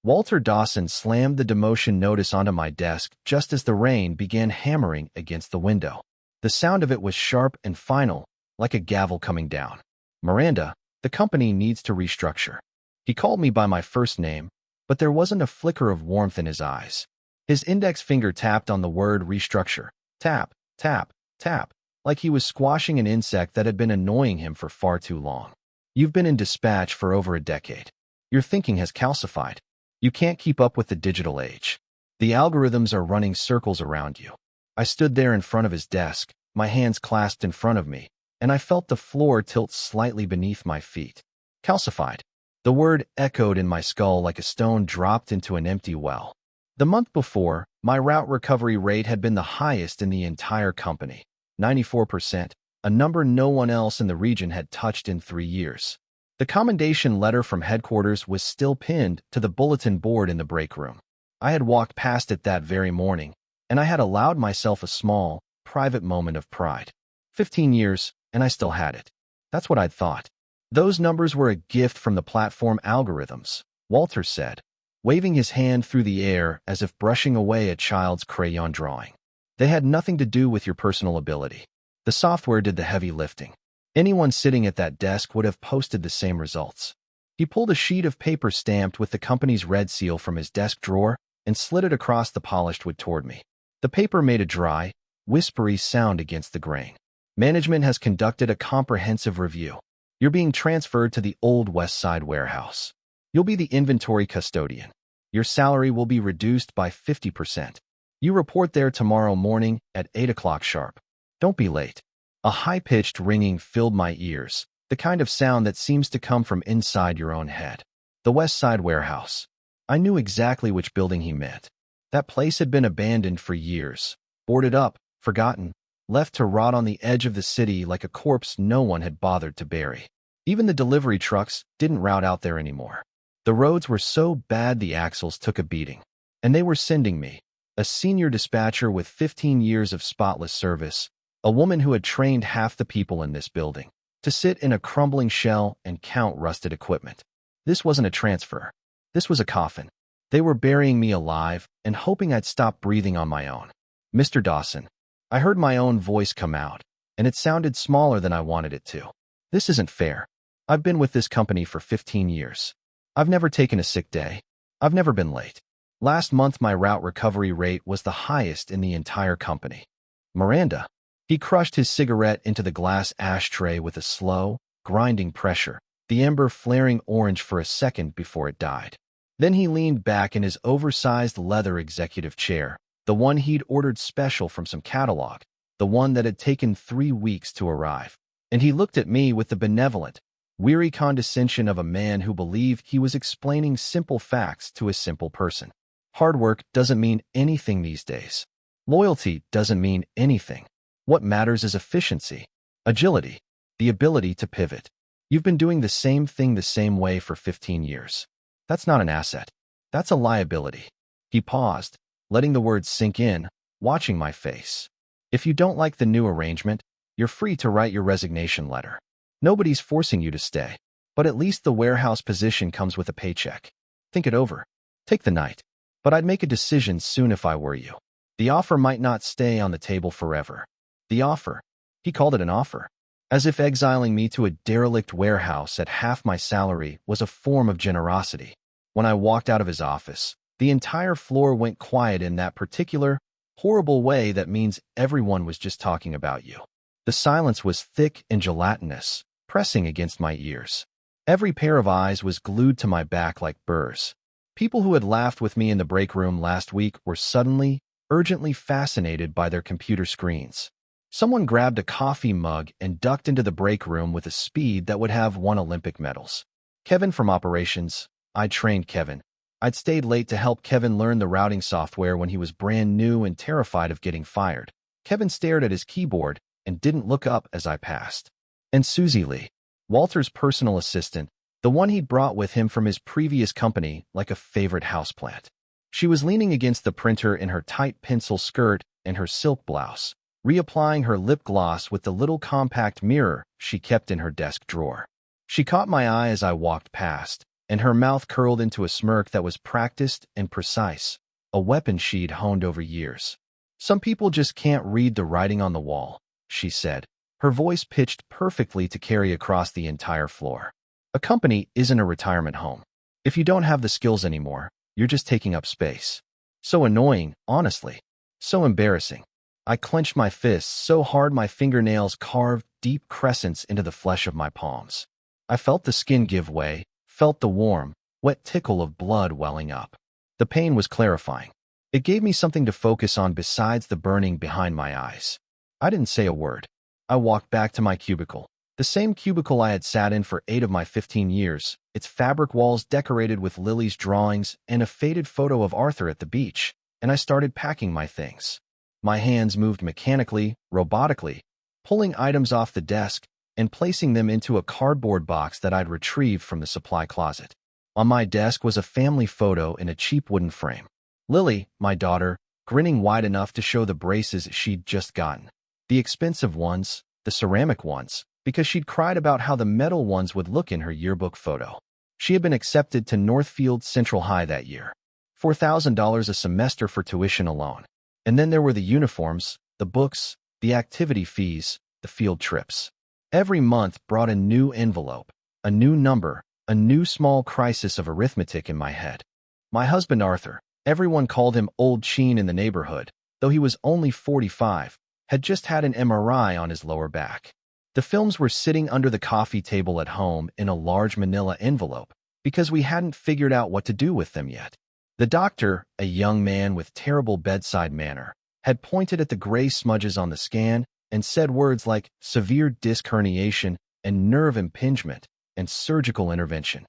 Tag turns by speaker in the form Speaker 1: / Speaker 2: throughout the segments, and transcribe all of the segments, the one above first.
Speaker 1: Walter Dawson slammed the demotion notice onto my desk just as the rain began hammering against the window. The sound of it was sharp and final, like a gavel coming down. Miranda, the company needs to restructure. He called me by my first name, but there wasn't a flicker of warmth in his eyes. His index finger tapped on the word restructure. Tap, tap, tap, like he was squashing an insect that had been annoying him for far too long. You've been in dispatch for over a decade. Your thinking has calcified. You can't keep up with the digital age. The algorithms are running circles around you. I stood there in front of his desk, my hands clasped in front of me, and I felt the floor tilt slightly beneath my feet. Calcified. The word echoed in my skull like a stone dropped into an empty well. The month before, my route recovery rate had been the highest in the entire company, 94%, a number no one else in the region had touched in 3 years. The commendation letter from headquarters was still pinned to the bulletin board in the break room. I had walked past it that very morning, and I had allowed myself a small, private moment of pride. 15 years, and I still had it. That's what I'd thought. Those numbers were a gift from the platform algorithms, Walter said, waving his hand through the air as if brushing away a child's crayon drawing. They had nothing to do with your personal ability. The software did the heavy lifting. Anyone sitting at that desk would have posted the same results. He pulled a sheet of paper stamped with the company's red seal from his desk drawer and slid it across the polished wood toward me. The paper made a dry, whispery sound against the grain. Management has conducted a comprehensive review. You're being transferred to the old West Side warehouse. You'll be the inventory custodian. Your salary will be reduced by 50%. You report there tomorrow morning at 8 o'clock sharp. Don't be late. A high-pitched ringing filled my ears, the kind of sound that seems to come from inside your own head. The West Side warehouse. I knew exactly which building he meant. That place had been abandoned for years, boarded up, forgotten, left to rot on the edge of the city like a corpse no one had bothered to bury. Even the delivery trucks didn't route out there anymore. The roads were so bad the axles took a beating. And they were sending me, a senior dispatcher with 15 years of spotless service, a woman who had trained half the people in this building, to sit in a crumbling shell and count rusted equipment. This wasn't a transfer. This was a coffin. They were burying me alive and hoping I'd stop breathing on my own. Mr. Dawson. I heard my own voice come out, and it sounded smaller than I wanted it to. This isn't fair. I've been with this company for 15 years. I've never taken a sick day. I've never been late. Last month my route recovery rate was the highest in the entire company. Miranda. He crushed his cigarette into the glass ashtray with a slow, grinding pressure, the ember flaring orange for a second before it died. Then he leaned back in his oversized leather executive chair, the one he'd ordered special from some catalog, the one that had taken 3 weeks to arrive. And he looked at me with the benevolent, weary condescension of a man who believed he was explaining simple facts to a simple person. Hard work doesn't mean anything these days. Loyalty doesn't mean anything. What matters is efficiency, agility, the ability to pivot. You've been doing the same thing the same way for 15 years. That's not an asset. That's a liability. He paused, letting the words sink in, watching my face. If you don't like the new arrangement, you're free to write your resignation letter. Nobody's forcing you to stay, but at least the warehouse position comes with a paycheck. Think it over. Take the night. But I'd make a decision soon if I were you. The offer might not stay on the table forever. The offer. He called it an offer. As if exiling me to a derelict warehouse at half my salary was a form of generosity. When I walked out of his office, the entire floor went quiet in that particular, horrible way that means everyone was just talking about you. The silence was thick and gelatinous, pressing against my ears. Every pair of eyes was glued to my back like burrs. People who had laughed with me in the break room last week were suddenly, urgently fascinated by their computer screens. Someone grabbed a coffee mug and ducked into the break room with a speed that would have won Olympic medals. Kevin from operations. I'd trained Kevin. I'd stayed late to help Kevin learn the routing software when he was brand new and terrified of getting fired. Kevin stared at his keyboard and didn't look up as I passed. And Susie Lee, Walter's personal assistant, the one he'd brought with him from his previous company like a favorite houseplant. She was leaning against the printer in her tight pencil skirt and her silk blouse, reapplying her lip gloss with the little compact mirror she kept in her desk drawer. She caught my eye as I walked past, and her mouth curled into a smirk that was practiced and precise, a weapon she'd honed over years. "Some people just can't read the writing on the wall," she said, her voice pitched perfectly to carry across the entire floor. "A company isn't a retirement home. If you don't have the skills anymore, you're just taking up space." So annoying, honestly. So embarrassing. I clenched my fists so hard my fingernails carved deep crescents into the flesh of my palms. I felt the skin give way, felt the warm, wet tickle of blood welling up. The pain was clarifying. It gave me something to focus on besides the burning behind my eyes. I didn't say a word. I walked back to my cubicle. The same cubicle I had sat in for 8 of my 15 years, its fabric walls decorated with Lily's drawings and a faded photo of Arthur at the beach, and I started packing my things. My hands moved mechanically, robotically, pulling items off the desk and placing them into a cardboard box that I'd retrieved from the supply closet. On my desk was a family photo in a cheap wooden frame. Lily, my daughter, grinning wide enough to show the braces she'd just gotten. The expensive ones, the ceramic ones, because she'd cried about how the metal ones would look in her yearbook photo. She had been accepted to Northfield Central High that year. $4,000 a semester for tuition alone. And then there were the uniforms, the books, the activity fees, the field trips. Every month brought a new envelope, a new number, a new small crisis of arithmetic in my head. My husband Arthur, everyone called him Old Sheen in the neighborhood, though he was only 45, had just had an MRI on his lower back. The films were sitting under the coffee table at home in a large manila envelope because we hadn't figured out what to do with them yet. The doctor, a young man with terrible bedside manner, had pointed at the gray smudges on the scan and said words like severe disc herniation and nerve impingement and surgical intervention.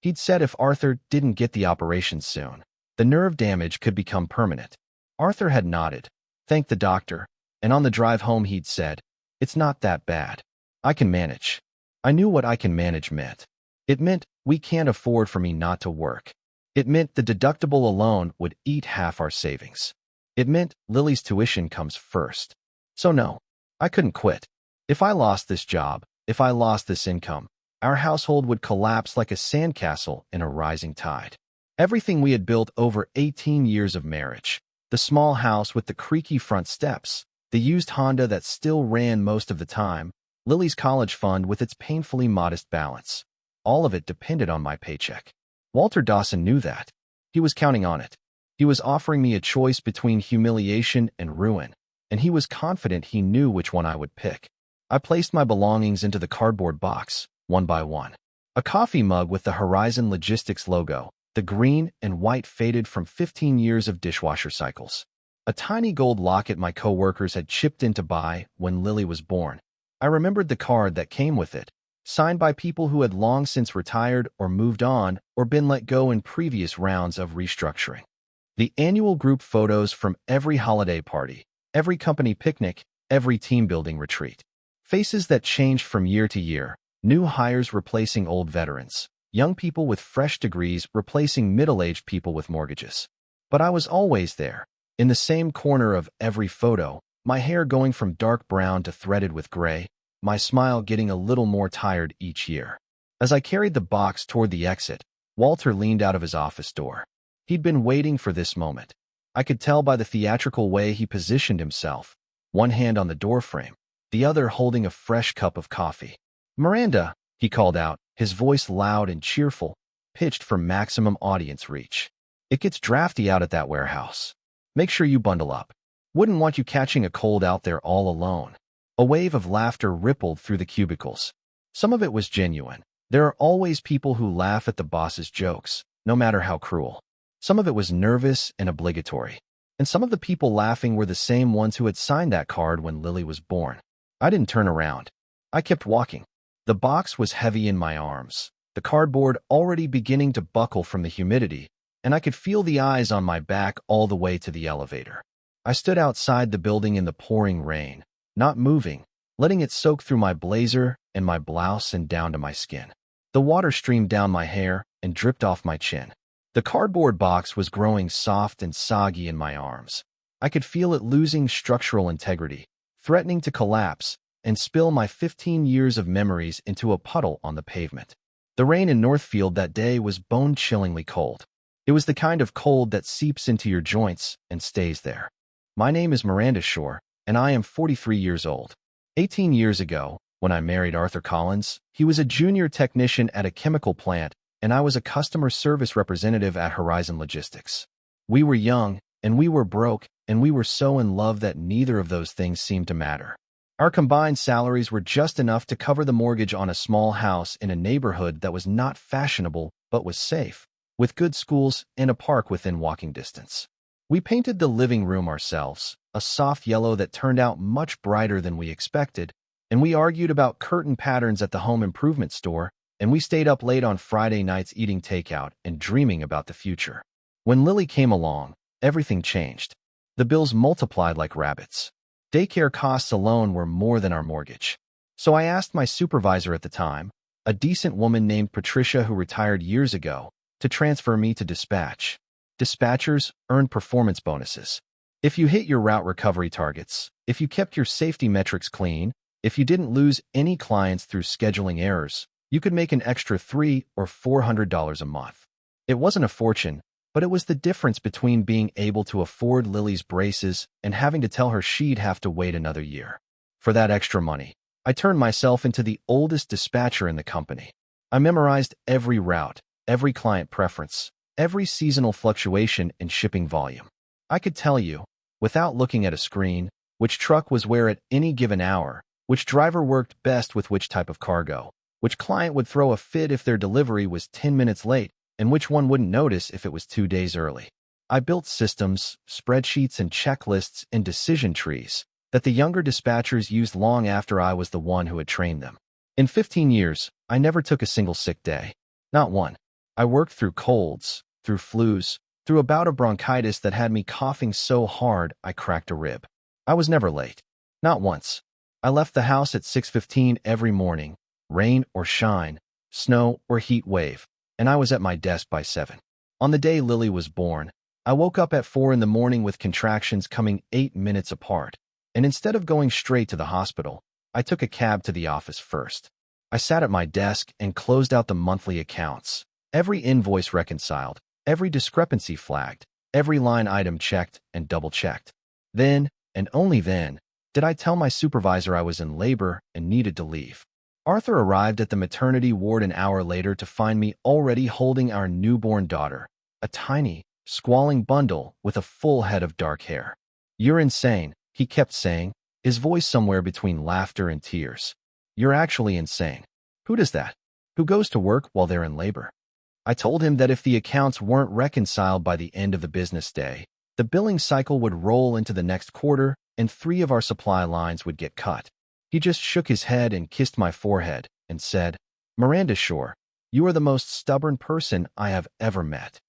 Speaker 1: He'd said if Arthur didn't get the operation soon, the nerve damage could become permanent. Arthur had nodded, thanked the doctor, and on the drive home he'd said, "It's not that bad. I can manage." I knew what "I can manage" meant. It meant we can't afford for me not to work. It meant the deductible alone would eat half our savings. It meant Lily's tuition comes first. So no, I couldn't quit. If I lost this job, if I lost this income, our household would collapse like a sandcastle in a rising tide. Everything we had built over 18 years of marriage, the small house with the creaky front steps, the used Honda that still ran most of the time, Lily's college fund with its painfully modest balance. All of it depended on my paycheck. Walter Dawson knew that. He was counting on it. He was offering me a choice between humiliation and ruin, and he was confident he knew which one I would pick. I placed my belongings into the cardboard box, one by one. A coffee mug with the Horizon Logistics logo, the green and white faded from 15 years of dishwasher cycles. A tiny gold locket my coworkers had chipped in to buy when Lily was born. I remembered the card that came with it, signed by people who had long since retired or moved on or been let go in previous rounds of restructuring. The annual group photos from every holiday party, every company picnic, every team-building retreat. Faces that changed from year to year, new hires replacing old veterans, young people with fresh degrees replacing middle-aged people with mortgages. But I was always there, in the same corner of every photo, my hair going from dark brown to threaded with gray, my smile getting a little more tired each year. As I carried the box toward the exit, Walter leaned out of his office door. He'd been waiting for this moment. I could tell by the theatrical way he positioned himself, one hand on the doorframe, the other holding a fresh cup of coffee. "Miranda," he called out, his voice loud and cheerful, pitched for maximum audience reach. "It gets drafty out at that warehouse. Make sure you bundle up. Wouldn't want you catching a cold out there all alone." A wave of laughter rippled through the cubicles. Some of it was genuine. There are always people who laugh at the boss's jokes, no matter how cruel. Some of it was nervous and obligatory. And some of the people laughing were the same ones who had signed that card when Lily was born. I didn't turn around. I kept walking. The box was heavy in my arms, the cardboard already beginning to buckle from the humidity, and I could feel the eyes on my back all the way to the elevator. I stood outside the building in the pouring rain, not moving, letting it soak through my blazer and my blouse and down to my skin. The water streamed down my hair and dripped off my chin. The cardboard box was growing soft and soggy in my arms. I could feel it losing structural integrity, threatening to collapse and spill my 15 years of memories into a puddle on the pavement. The rain in Northfield that day was bone-chillingly cold. It was the kind of cold that seeps into your joints and stays there. My name is Miranda Shore, and I am 43 years old. 18 years ago, when I married Arthur Collins, he was a junior technician at a chemical plant, and I was a customer service representative at Horizon Logistics. We were young, and we were broke, and we were so in love that neither of those things seemed to matter. Our combined salaries were just enough to cover the mortgage on a small house in a neighborhood that was not fashionable but was safe, with good schools and a park within walking distance. We painted the living room ourselves, a soft yellow that turned out much brighter than we expected, and we argued about curtain patterns at the home improvement store, and we stayed up late on Friday nights eating takeout and dreaming about the future. When Lily came along, everything changed. The bills multiplied like rabbits. Daycare costs alone were more than our mortgage. So I asked my supervisor at the time, a decent woman named Patricia who retired years ago, to transfer me to dispatch. Dispatchers earn performance bonuses. If you hit your route recovery targets, if you kept your safety metrics clean, if you didn't lose any clients through scheduling errors, you could make an extra $300 or $400 a month. It wasn't a fortune, but it was the difference between being able to afford Lily's braces and having to tell her she'd have to wait another year. For that extra money, I turned myself into the oldest dispatcher in the company. I memorized every route, every client preference, every seasonal fluctuation in shipping volume. I could tell you, without looking at a screen, which truck was where at any given hour, which driver worked best with which type of cargo, which client would throw a fit if their delivery was 10 minutes late, and which one wouldn't notice if it was 2 days early. I built systems, spreadsheets, and checklists and decision trees that the younger dispatchers used long after I was the one who had trained them. In 15 years, I never took a single sick day. Not one. I worked through colds, through flus, through a bout of bronchitis that had me coughing so hard I cracked a rib. I was never late. Not once. I left the house at 6:15 every morning, rain or shine, snow or heat wave, and I was at my desk by 7. On the day Lily was born, I woke up at 4 in the morning with contractions coming 8 minutes apart, and instead of going straight to the hospital, I took a cab to the office first. I sat at my desk and closed out the monthly accounts, every invoice reconciled, every discrepancy flagged, every line item checked and double-checked. Then, and only then, did I tell my supervisor I was in labor and needed to leave. Arthur arrived at the maternity ward an hour later to find me already holding our newborn daughter, a tiny, squalling bundle with a full head of dark hair. "You're insane," he kept saying, his voice somewhere between laughter and tears. "You're actually insane. Who does that? Who goes to work while they're in labor?" I told him that if the accounts weren't reconciled by the end of the business day, the billing cycle would roll into the next quarter and 3 of our supply lines would get cut. He just shook his head and kissed my forehead and said, "Miranda Shore, you are the most stubborn person I have ever met."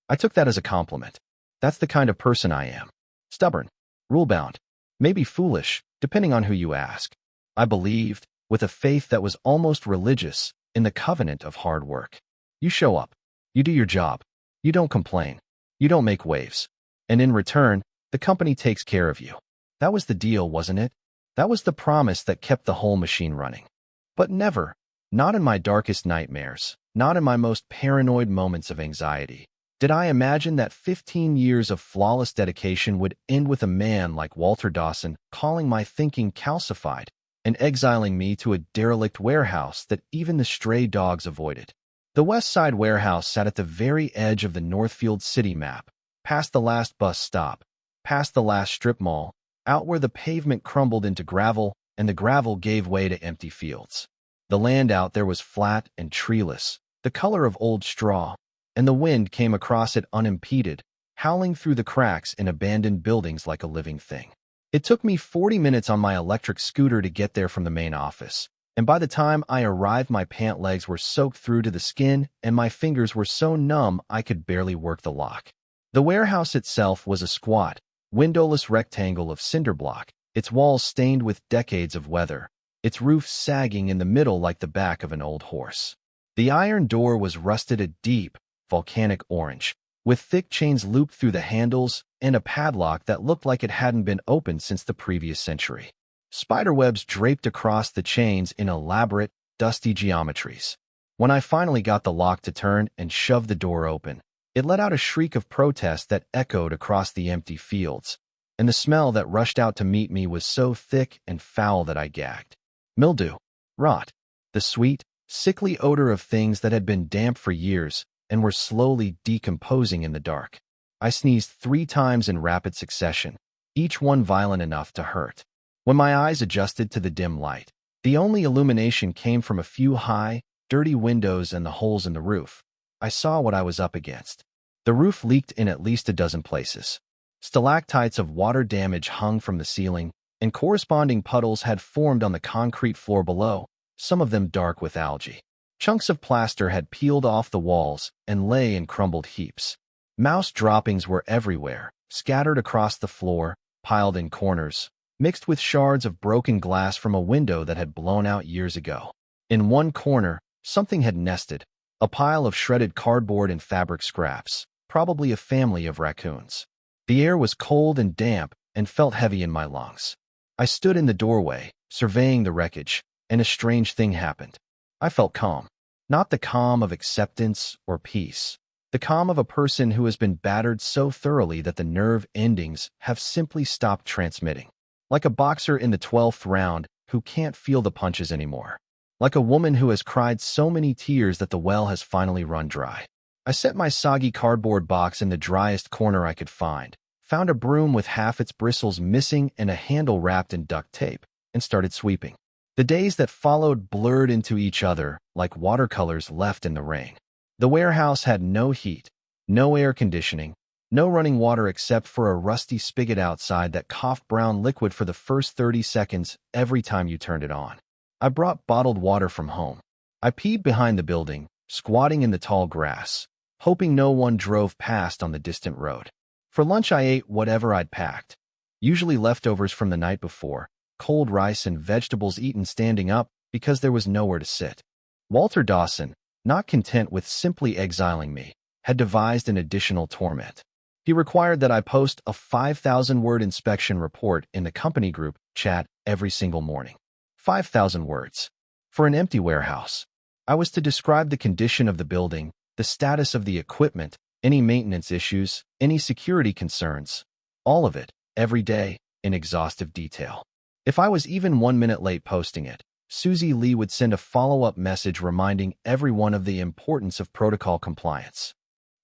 Speaker 1: I took that as a compliment. That's the kind of person I am. Stubborn, rule-bound, maybe foolish, depending on who you ask. I believed, with a faith that was almost religious, in the covenant of hard work. You show up. You do your job. You don't complain. You don't make waves. And in return, the company takes care of you. That was the deal, wasn't it? That was the promise that kept the whole machine running. But never, not in my darkest nightmares, not in my most paranoid moments of anxiety, did I imagine that 15 years of flawless dedication would end with a man like Walter Dawson calling my thinking calcified and exiling me to a derelict warehouse that even the stray dogs avoided. The West Side warehouse sat at the very edge of the Northfield city map, past the last bus stop, past the last strip mall, out where the pavement crumbled into gravel and the gravel gave way to empty fields. The land out there was flat and treeless, the color of old straw, and the wind came across it unimpeded, howling through the cracks in abandoned buildings like a living thing. It took me 40 minutes on my electric scooter to get there from the main office, and by the time I arrived my pant legs were soaked through to the skin and my fingers were so numb I could barely work the lock. The warehouse itself was a squat, windowless rectangle of cinder block, its walls stained with decades of weather, its roof sagging in the middle like the back of an old horse. The iron door was rusted a deep, volcanic orange, with thick chains looped through the handles and a padlock that looked like it hadn't been opened since the previous century. Spiderwebs draped across the chains in elaborate, dusty geometries. When I finally got the lock to turn and shoved the door open, it let out a shriek of protest that echoed across the empty fields, and the smell that rushed out to meet me was so thick and foul that I gagged. Mildew, rot, the sweet, sickly odor of things that had been damp for years and were slowly decomposing in the dark. I sneezed 3 times in rapid succession, each one violent enough to hurt. When my eyes adjusted to the dim light, the only illumination came from a few high, dirty windows and the holes in the roof. I saw what I was up against. The roof leaked in at least a dozen places. Stalactites of water damage hung from the ceiling, and corresponding puddles had formed on the concrete floor below, some of them dark with algae. Chunks of plaster had peeled off the walls and lay in crumbled heaps. Mouse droppings were everywhere, scattered across the floor, piled in corners, mixed with shards of broken glass from a window that had blown out years ago. In one corner, something had nested, a pile of shredded cardboard and fabric scraps, probably a family of raccoons. The air was cold and damp and felt heavy in my lungs. I stood in the doorway, surveying the wreckage, and a strange thing happened. I felt calm. Not the calm of acceptance or peace. The calm of a person who has been battered so thoroughly that the nerve endings have simply stopped transmitting. Like a boxer in the 12th round who can't feel the punches anymore. Like a woman who has cried so many tears that the well has finally run dry. I set my soggy cardboard box in the driest corner I could find, found a broom with half its bristles missing and a handle wrapped in duct tape, and started sweeping. The days that followed blurred into each other like watercolors left in the rain. The warehouse had no heat, no air conditioning, no running water except for a rusty spigot outside that coughed brown liquid for the first 30 seconds every time you turned it on. I brought bottled water from home. I peed behind the building, squatting in the tall grass, hoping no one drove past on the distant road. For lunch I ate whatever I'd packed, usually leftovers from the night before, cold rice and vegetables eaten standing up because there was nowhere to sit. Walter Dawson, not content with simply exiling me, had devised an additional torment. He required that I post a 5,000-word inspection report in the company group chat every single morning. 5,000 words. For an empty warehouse. I was to describe the condition of the building, the status of the equipment, any maintenance issues, any security concerns. All of it, every day, in exhaustive detail. If I was even 1 minute late posting it, Susie Lee would send a follow-up message reminding everyone of the importance of protocol compliance.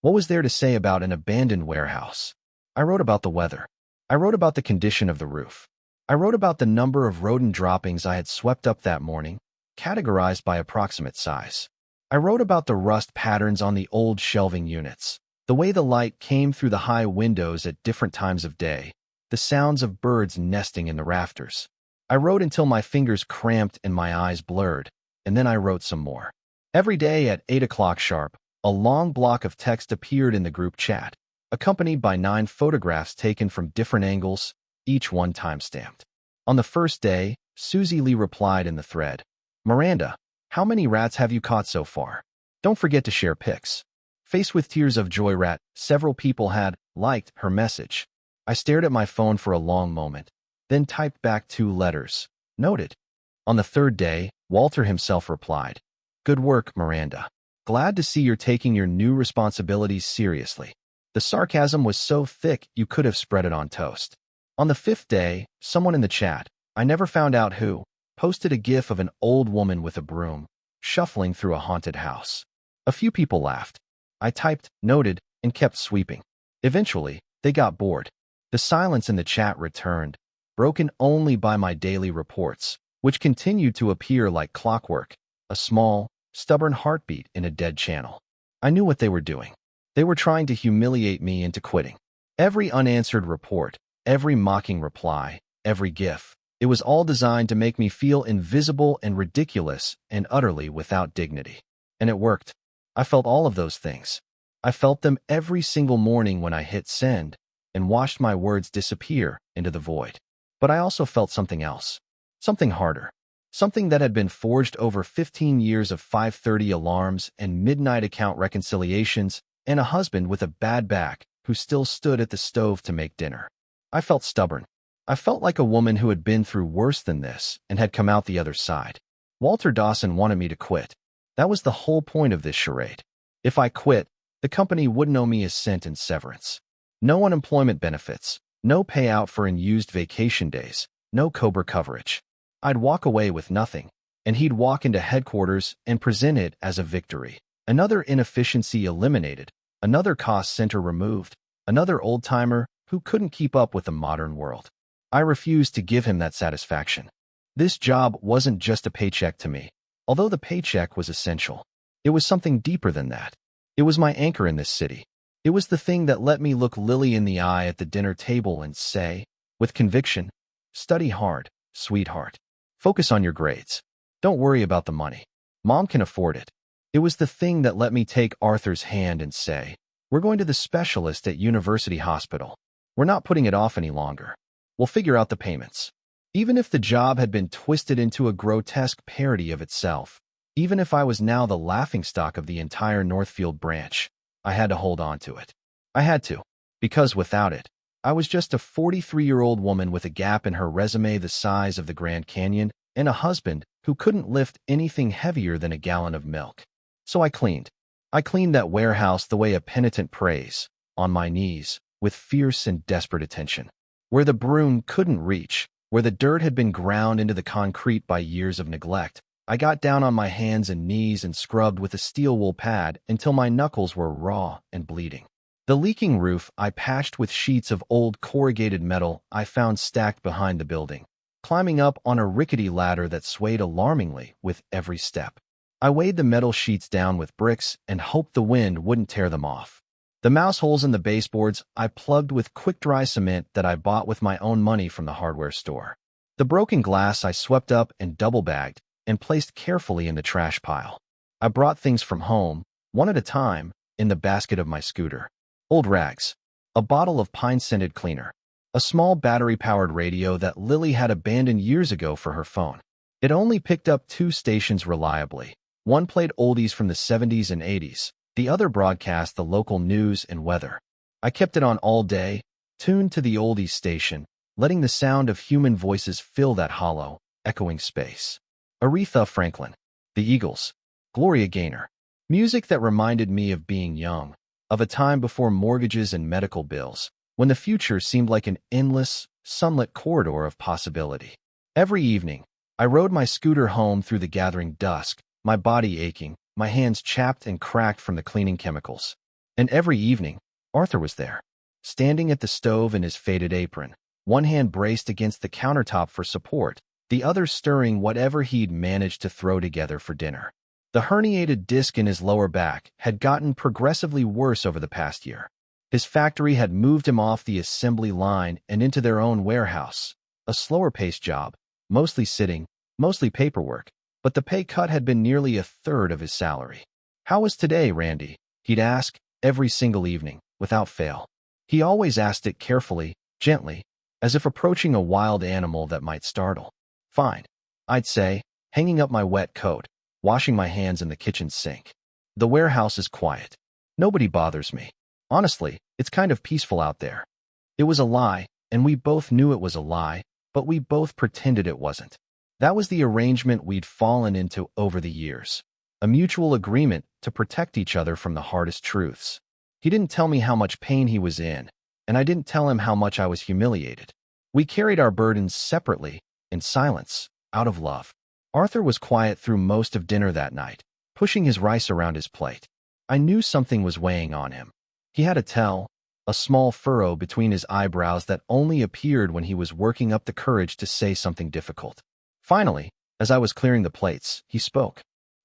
Speaker 1: What was there to say about an abandoned warehouse? I wrote about the weather. I wrote about the condition of the roof. I wrote about the number of rodent droppings I had swept up that morning, categorized by approximate size. I wrote about the rust patterns on the old shelving units, the way the light came through the high windows at different times of day, the sounds of birds nesting in the rafters. I wrote until my fingers cramped and my eyes blurred, and then I wrote some more. Every day at 8 o'clock sharp, a long block of text appeared in the group chat, accompanied by 9 photographs taken from different angles, each one time-stamped. On the first day, Susie Lee replied in the thread, "Miranda, how many rats have you caught so far? Don't forget to share pics." Faced with tears of joy, several people had liked her message. I stared at my phone for a long moment, then typed back 2 letters. Noted. On the third day, Walter himself replied, "Good work, Miranda. Glad to see you're taking your new responsibilities seriously." The sarcasm was so thick you could have spread it on toast. On the 5th day, someone in the chat, I never found out who, posted a gif of an old woman with a broom, shuffling through a haunted house. A few people laughed. I typed, noted, and kept sweeping. Eventually, they got bored. The silence in the chat returned, broken only by my daily reports, which continued to appear like clockwork, a small, stubborn heartbeat in a dead channel. I knew what they were doing. They were trying to humiliate me into quitting. Every unanswered report, every mocking reply, every gif, it was all designed to make me feel invisible and ridiculous and utterly without dignity. And it worked. I felt all of those things. I felt them every single morning when I hit send and watched my words disappear into the void. But I also felt something else. Something harder. Something that had been forged over 15 years of 5:30 alarms and midnight account reconciliations and a husband with a bad back who still stood at the stove to make dinner. I felt stubborn. I felt like a woman who had been through worse than this and had come out the other side. Walter Dawson wanted me to quit. That was the whole point of this charade. If I quit, the company wouldn't owe me a cent in severance. No unemployment benefits, no payout for unused vacation days, no COBRA coverage. I'd walk away with nothing, and he'd walk into headquarters and present it as a victory. Another inefficiency eliminated, another cost center removed, another old-timer who couldn't keep up with the modern world. I refused to give him that satisfaction. This job wasn't just a paycheck to me, although the paycheck was essential. It was something deeper than that. It was my anchor in this city. It was the thing that let me look Lily in the eye at the dinner table and say, with conviction, study hard, sweetheart. Focus on your grades. Don't worry about the money. Mom can afford it. It was the thing that let me take Arthur's hand and say, we're going to the specialist at University Hospital. We're not putting it off any longer. We'll figure out the payments. Even if the job had been twisted into a grotesque parody of itself, even if I was now the laughingstock of the entire Northfield branch, I had to hold on to it. I had to, because without it, I was just a 43-year-old woman with a gap in her resume the size of the Grand Canyon and a husband who couldn't lift anything heavier than a gallon of milk. So I cleaned. I cleaned that warehouse the way a penitent prays, on my knees, with fierce and desperate attention. Where the broom couldn't reach, where the dirt had been ground into the concrete by years of neglect, I got down on my hands and knees and scrubbed with a steel wool pad until my knuckles were raw and bleeding. The leaking roof I patched with sheets of old corrugated metal I found stacked behind the building, climbing up on a rickety ladder that swayed alarmingly with every step. I weighed the metal sheets down with bricks and hoped the wind wouldn't tear them off. The mouse holes in the baseboards I plugged with quick-dry cement that I bought with my own money from the hardware store. The broken glass I swept up and double-bagged and placed carefully in the trash pile. I brought things from home, one at a time, in the basket of my scooter. Old rags, a bottle of pine-scented cleaner, a small battery-powered radio that Lily had abandoned years ago for her phone. It only picked up 2 stations reliably. One played oldies from the 70s and 80s. The other broadcast the local news and weather. I kept it on all day, tuned to the oldies station, letting the sound of human voices fill that hollow, echoing space. Aretha Franklin, the Eagles, Gloria Gaynor. Music that reminded me of being young, of a time before mortgages and medical bills, when the future seemed like an endless, sunlit corridor of possibility. Every evening, I rode my scooter home through the gathering dusk, my body aching, my hands chapped and cracked from the cleaning chemicals. And every evening, Arthur was there, standing at the stove in his faded apron, one hand braced against the countertop for support, the other stirring whatever he'd managed to throw together for dinner. The herniated disc in his lower back had gotten progressively worse over the past year. His factory had moved him off the assembly line and into their own warehouse, a slower-paced job, mostly sitting, mostly paperwork, but the pay cut had been nearly a third of his salary. "How was today, Randy?" he'd ask every single evening, without fail. He always asked it carefully, gently, as if approaching a wild animal that might startle. "Fine," I'd say, hanging up my wet coat, washing my hands in the kitchen sink. "The warehouse is quiet. Nobody bothers me. Honestly, it's kind of peaceful out there." It was a lie, and we both knew it was a lie, but we both pretended it wasn't. That was the arrangement we'd fallen into over the years, a mutual agreement to protect each other from the hardest truths. He didn't tell me how much pain he was in, and I didn't tell him how much I was humiliated. We carried our burdens separately, in silence, out of love. Arthur was quiet through most of dinner that night, pushing his rice around his plate. I knew something was weighing on him. He had a tell, a small furrow between his eyebrows that only appeared when he was working up the courage to say something difficult. Finally, as I was clearing the plates, he spoke.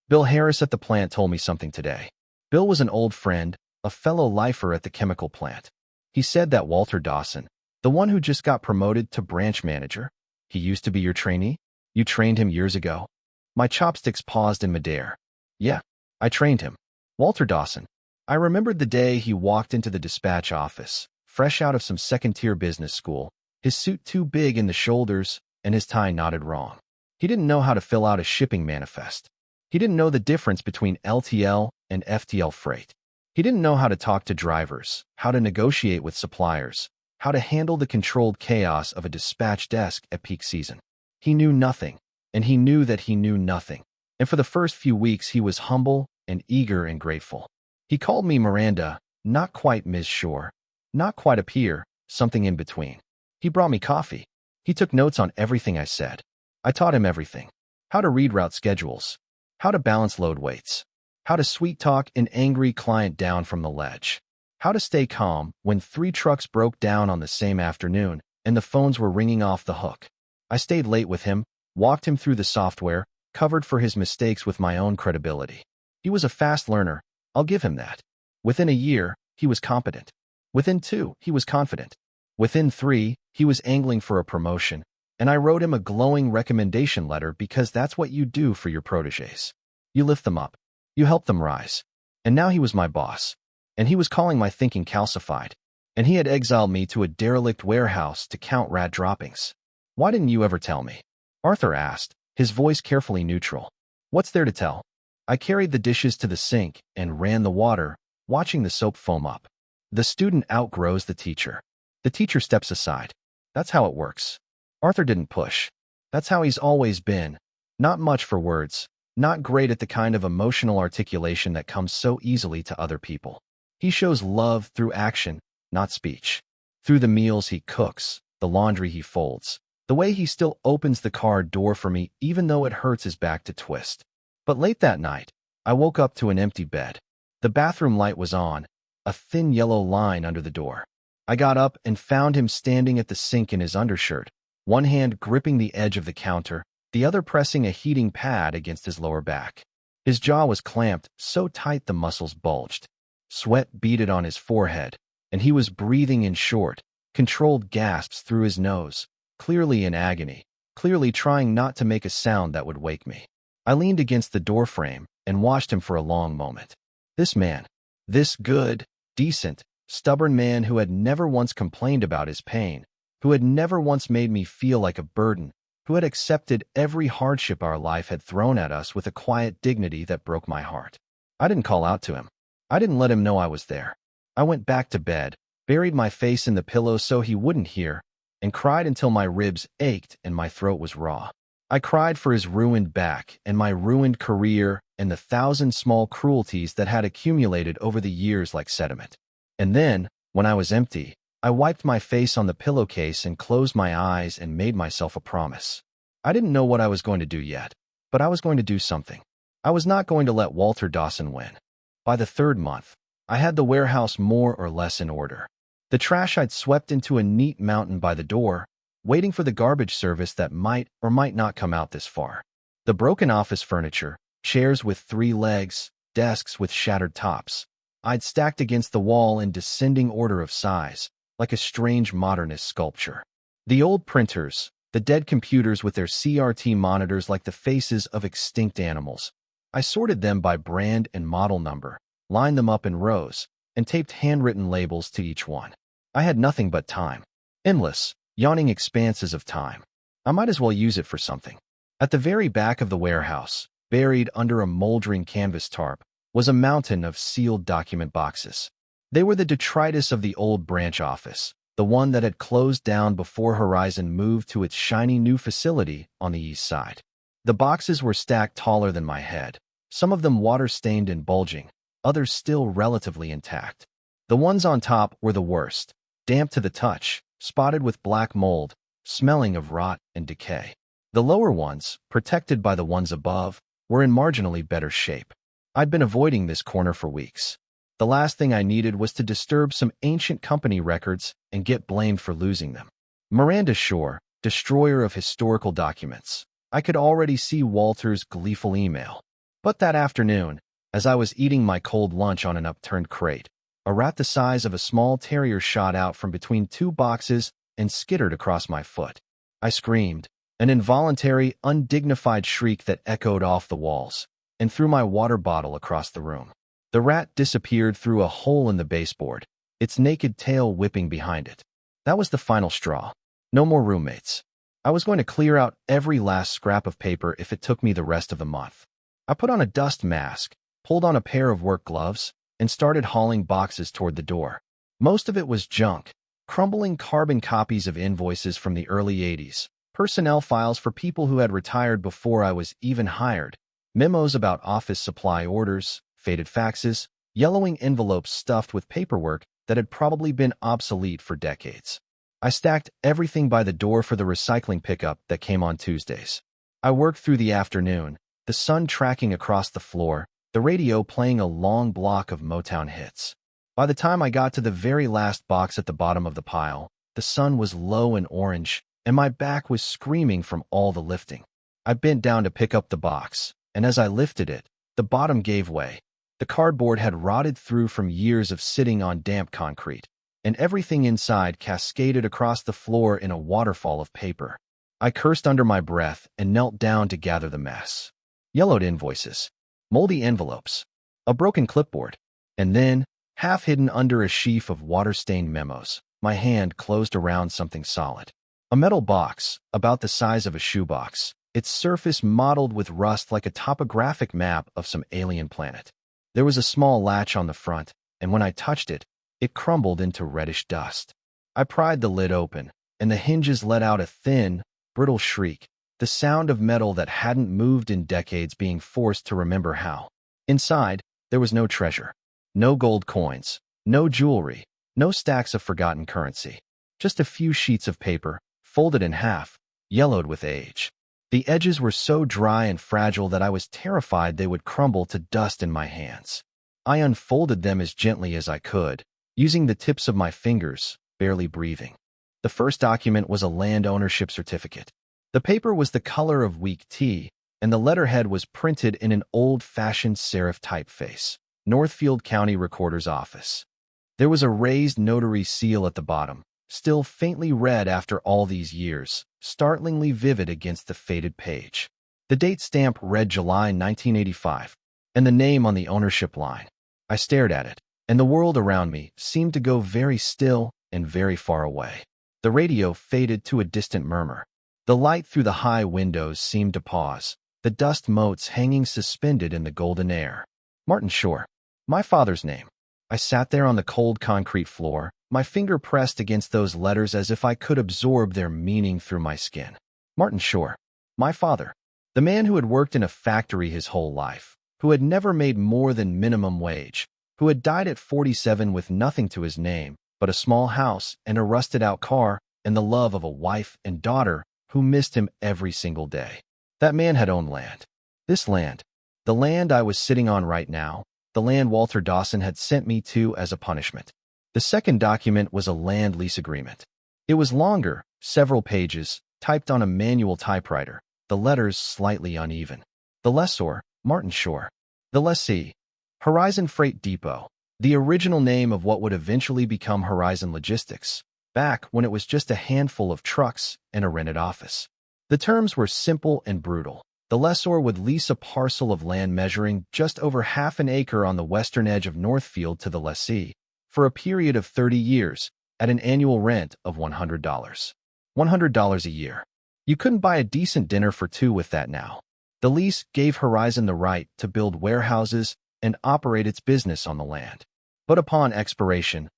Speaker 1: "Bill Harris at the plant told me something today." Bill was an old friend, a fellow lifer at the chemical plant. He said that Walter Dawson, the one who just got promoted to branch manager, he used to be your trainee? You trained him years ago? My chopsticks paused in midair. "Yeah, I trained him. Walter Dawson." I remembered the day he walked into the dispatch office, fresh out of some second-tier business school, his suit too big in the shoulders and his tie knotted wrong. He didn't know how to fill out a shipping manifest. He didn't know the difference between LTL and FTL freight. He didn't know how to talk to drivers, how to negotiate with suppliers, how to handle the controlled chaos of a dispatch desk at peak season. He knew nothing, and he knew that he knew nothing. And for the first few weeks, he was humble and eager and grateful. He called me Miranda, not quite Ms. Shore, not quite a peer, something in between. He brought me coffee. He took notes on everything I said. I taught him everything. How to read route schedules, how to balance load weights, how to sweet talk an angry client down from the ledge, how to stay calm when 3 trucks broke down on the same afternoon and the phones were ringing off the hook. I stayed late with him, walked him through the software, covered for his mistakes with my own credibility. He was a fast learner, I'll give him that. Within a year, he was competent. Within 2, he was confident. Within 3, he was angling for a promotion, and I wrote him a glowing recommendation letter because that's what you do for your protégés. You lift them up. You help them rise. And now he was my boss. And he was calling my thinking calcified. And he had exiled me to a derelict warehouse to count rat droppings. Why didn't you ever tell me? Arthur asked, his voice carefully neutral. What's there to tell? I carried the dishes to the sink and ran the water, watching the soap foam up. The student outgrows the teacher. The teacher steps aside. That's how it works. Arthur didn't push. That's how he's always been. Not much for words. Not great at the kind of emotional articulation that comes so easily to other people. He shows love through action, not speech. Through the meals he cooks, the laundry he folds, the way he still opens the car door for me even though it hurts his back to twist. But late that night, I woke up to an empty bed. The bathroom light was on, a thin yellow line under the door. I got up and found him standing at the sink in his undershirt, one hand gripping the edge of the counter, the other pressing a heating pad against his lower back. His jaw was clamped, so tight the muscles bulged. Sweat beaded on his forehead, and he was breathing in short, controlled gasps through his nose, clearly in agony, clearly trying not to make a sound that would wake me. I leaned against the doorframe and watched him for a long moment. This man, this good, decent, stubborn man who had never once complained about his pain, who had never once made me feel like a burden, who had accepted every hardship our life had thrown at us with a quiet dignity that broke my heart. I didn't call out to him. I didn't let him know I was there. I went back to bed, buried my face in the pillow so he wouldn't hear, and cried until my ribs ached and my throat was raw. I cried for his ruined back and my ruined career and the 1,000 small cruelties that had accumulated over the years like sediment. And then, when I was empty, I wiped my face on the pillowcase and closed my eyes and made myself a promise. I didn't know what I was going to do yet, but I was going to do something. I was not going to let Walter Dawson win. By the 3rd month, I had the warehouse more or less in order. The trash I'd swept into a neat mountain by the door, waiting for the garbage service that might or might not come out this far. The broken office furniture, chairs with 3 legs, desks with shattered tops, I'd stacked against the wall in descending order of size, like a strange modernist sculpture. The old printers, the dead computers with their CRT monitors like the faces of extinct animals. I sorted them by brand and model number, lined them up in rows, and taped handwritten labels to each one. I had nothing but time. Endless, yawning expanses of time. I might as well use it for something. At the very back of the warehouse, buried under a moldering canvas tarp, was a mountain of sealed document boxes. They were the detritus of the old branch office, the one that had closed down before Horizon moved to its shiny new facility on the east side. The boxes were stacked taller than my head, some of them water-stained and bulging, others still relatively intact. The ones on top were the worst, damp to the touch, spotted with black mold, smelling of rot and decay. The lower ones, protected by the ones above, were in marginally better shape. I'd been avoiding this corner for weeks. The last thing I needed was to disturb some ancient company records and get blamed for losing them. Miranda Shore, destroyer of historical documents. I could already see Walter's gleeful email. But that afternoon, as I was eating my cold lunch on an upturned crate, a rat the size of a small terrier shot out from between 2 boxes and skittered across my foot. I screamed, an involuntary, undignified shriek that echoed off the walls, and threw my water bottle across the room. The rat disappeared through a hole in the baseboard, its naked tail whipping behind it. That was the final straw. No more roommates. I was going to clear out every last scrap of paper if it took me the rest of the month. I put on a dust mask, pulled on a pair of work gloves, and started hauling boxes toward the door. Most of it was junk, crumbling carbon copies of invoices from the early 80s, personnel files for people who had retired before I was even hired, Memos about office supply orders, faded faxes, yellowing envelopes stuffed with paperwork that had probably been obsolete for decades. I stacked everything by the door for the recycling pickup that came on Tuesdays. I worked through the afternoon, the sun tracking across the floor, the radio playing a long block of Motown hits. By the time I got to the very last box at the bottom of the pile, the sun was low and orange, and my back was screaming from all the lifting. I bent down to pick up the box, and as I lifted it, the bottom gave way. The cardboard had rotted through from years of sitting on damp concrete, and everything inside cascaded across the floor in a waterfall of paper. I cursed under my breath and knelt down to gather the mess. Yellowed invoices, moldy envelopes, a broken clipboard, and then, half hidden under a sheaf of water-stained memos, my hand closed around something solid. A metal box, about the size of a shoebox, its surface mottled with rust like a topographic map of some alien planet. There was a small latch on the front, and when I touched it, it crumbled into reddish dust. I pried the lid open, and the hinges let out a thin, brittle shriek, the sound of metal that hadn't moved in decades being forced to remember how. Inside, there was no treasure, no gold coins, no jewelry, no stacks of forgotten currency. Just a few sheets of paper, folded in half, yellowed with age. The edges were so dry and fragile that I was terrified they would crumble to dust in my hands. I unfolded them as gently as I could, using the tips of my fingers, barely breathing. The first document was a land ownership certificate. The paper was the color of weak tea, and the letterhead was printed in an old-fashioned serif typeface. Northfield County Recorder's Office. There was a raised notary seal at the bottom, still faintly red after all these years, startlingly vivid against the faded page. The date stamp read July 1985, and the name on the ownership line. I stared at it, and the world around me seemed to go very still and very far away. The radio faded to a distant murmur. The light through the high windows seemed to pause, the dust motes hanging suspended in the golden air. Martin Shore. My father's name. I sat there on the cold concrete floor, my finger pressed against those letters as if I could absorb their meaning through my skin. Martin Shore. My father. The man who had worked in a factory his whole life, who had never made more than minimum wage, who had died at 47 with nothing to his name but a small house and a rusted-out car and the love of a wife and daughter who missed him every single day. That man had owned land. This land. The land I was sitting on right now. The land Walter Dawson had sent me to as a punishment. The second document was a land lease agreement. It was longer, several pages, typed on a manual typewriter, the letters slightly uneven. The lessor, Martin Shore. The lessee, Horizon Freight Depot, the original name of what would eventually become Horizon Logistics, back when it was just a handful of trucks and a rented office. The terms were simple and brutal. The lessor would lease a parcel of land measuring just over half an acre on the western edge of Northfield to the lessee for a period of 30 years at an annual rent of $100. $100 a year. You couldn't buy a decent dinner for two with that now. The lease gave Horizon the right to build warehouses and operate its business on the land. But upon expiration,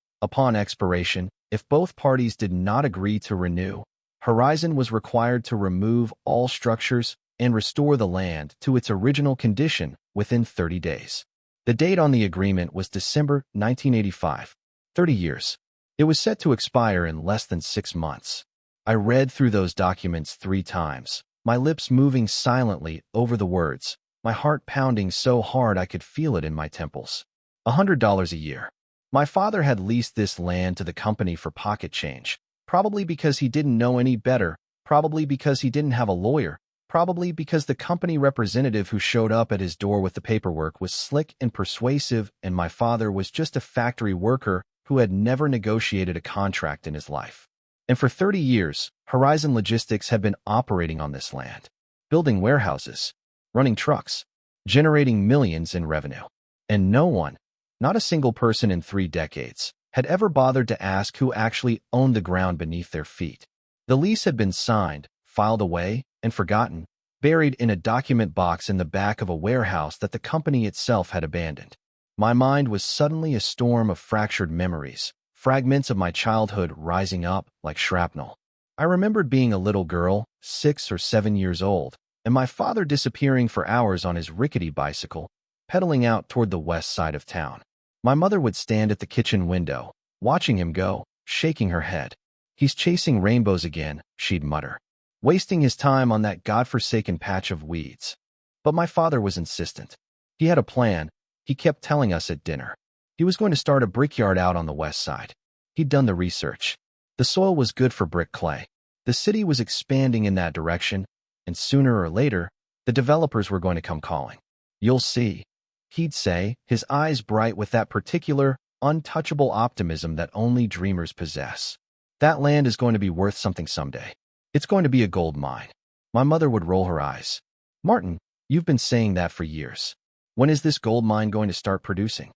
Speaker 1: if both parties did not agree to renew, Horizon was required to remove all structures and restore the land to its original condition within 30 days. The date on the agreement was December 1985. 30 years. It was set to expire in less than 6 months. I read through those documents 3 times, my lips moving silently over the words, my heart pounding so hard I could feel it in my temples. $100 a year. My father had leased this land to the company for pocket change, probably because he didn't know any better, probably because he didn't have a lawyer, probably because the company representative who showed up at his door with the paperwork was slick and persuasive, and my father was just a factory worker who had never negotiated a contract in his life. And for 30 years, Horizon Logistics had been operating on this land, building warehouses, running trucks, generating millions in revenue. And no one, not a single person in 3 decades, had ever bothered to ask who actually owned the ground beneath their feet. The lease had been signed, filed away, and forgotten, buried in a document box in the back of a warehouse that the company itself had abandoned. My mind was suddenly a storm of fractured memories, fragments of my childhood rising up like shrapnel. I remembered being a little girl, 6 or 7 years old, and my father disappearing for hours on his rickety bicycle, pedaling out toward the west side of town. My mother would stand at the kitchen window, watching him go, shaking her head. "He's chasing rainbows again," she'd mutter, "wasting his time on that godforsaken patch of weeds." But my father was insistent. He had a plan, he kept telling us at dinner. He was going to start a brickyard out on the west side. He'd done the research. The soil was good for brick clay. The city was expanding in that direction, and sooner or later, the developers were going to come calling. "You'll see," he'd say, his eyes bright with that particular, untouchable optimism that only dreamers possess. "That land is going to be worth something someday. It's going to be a gold mine." My mother would roll her eyes. "Martin, you've been saying that for years. When is this gold mine going to start producing?"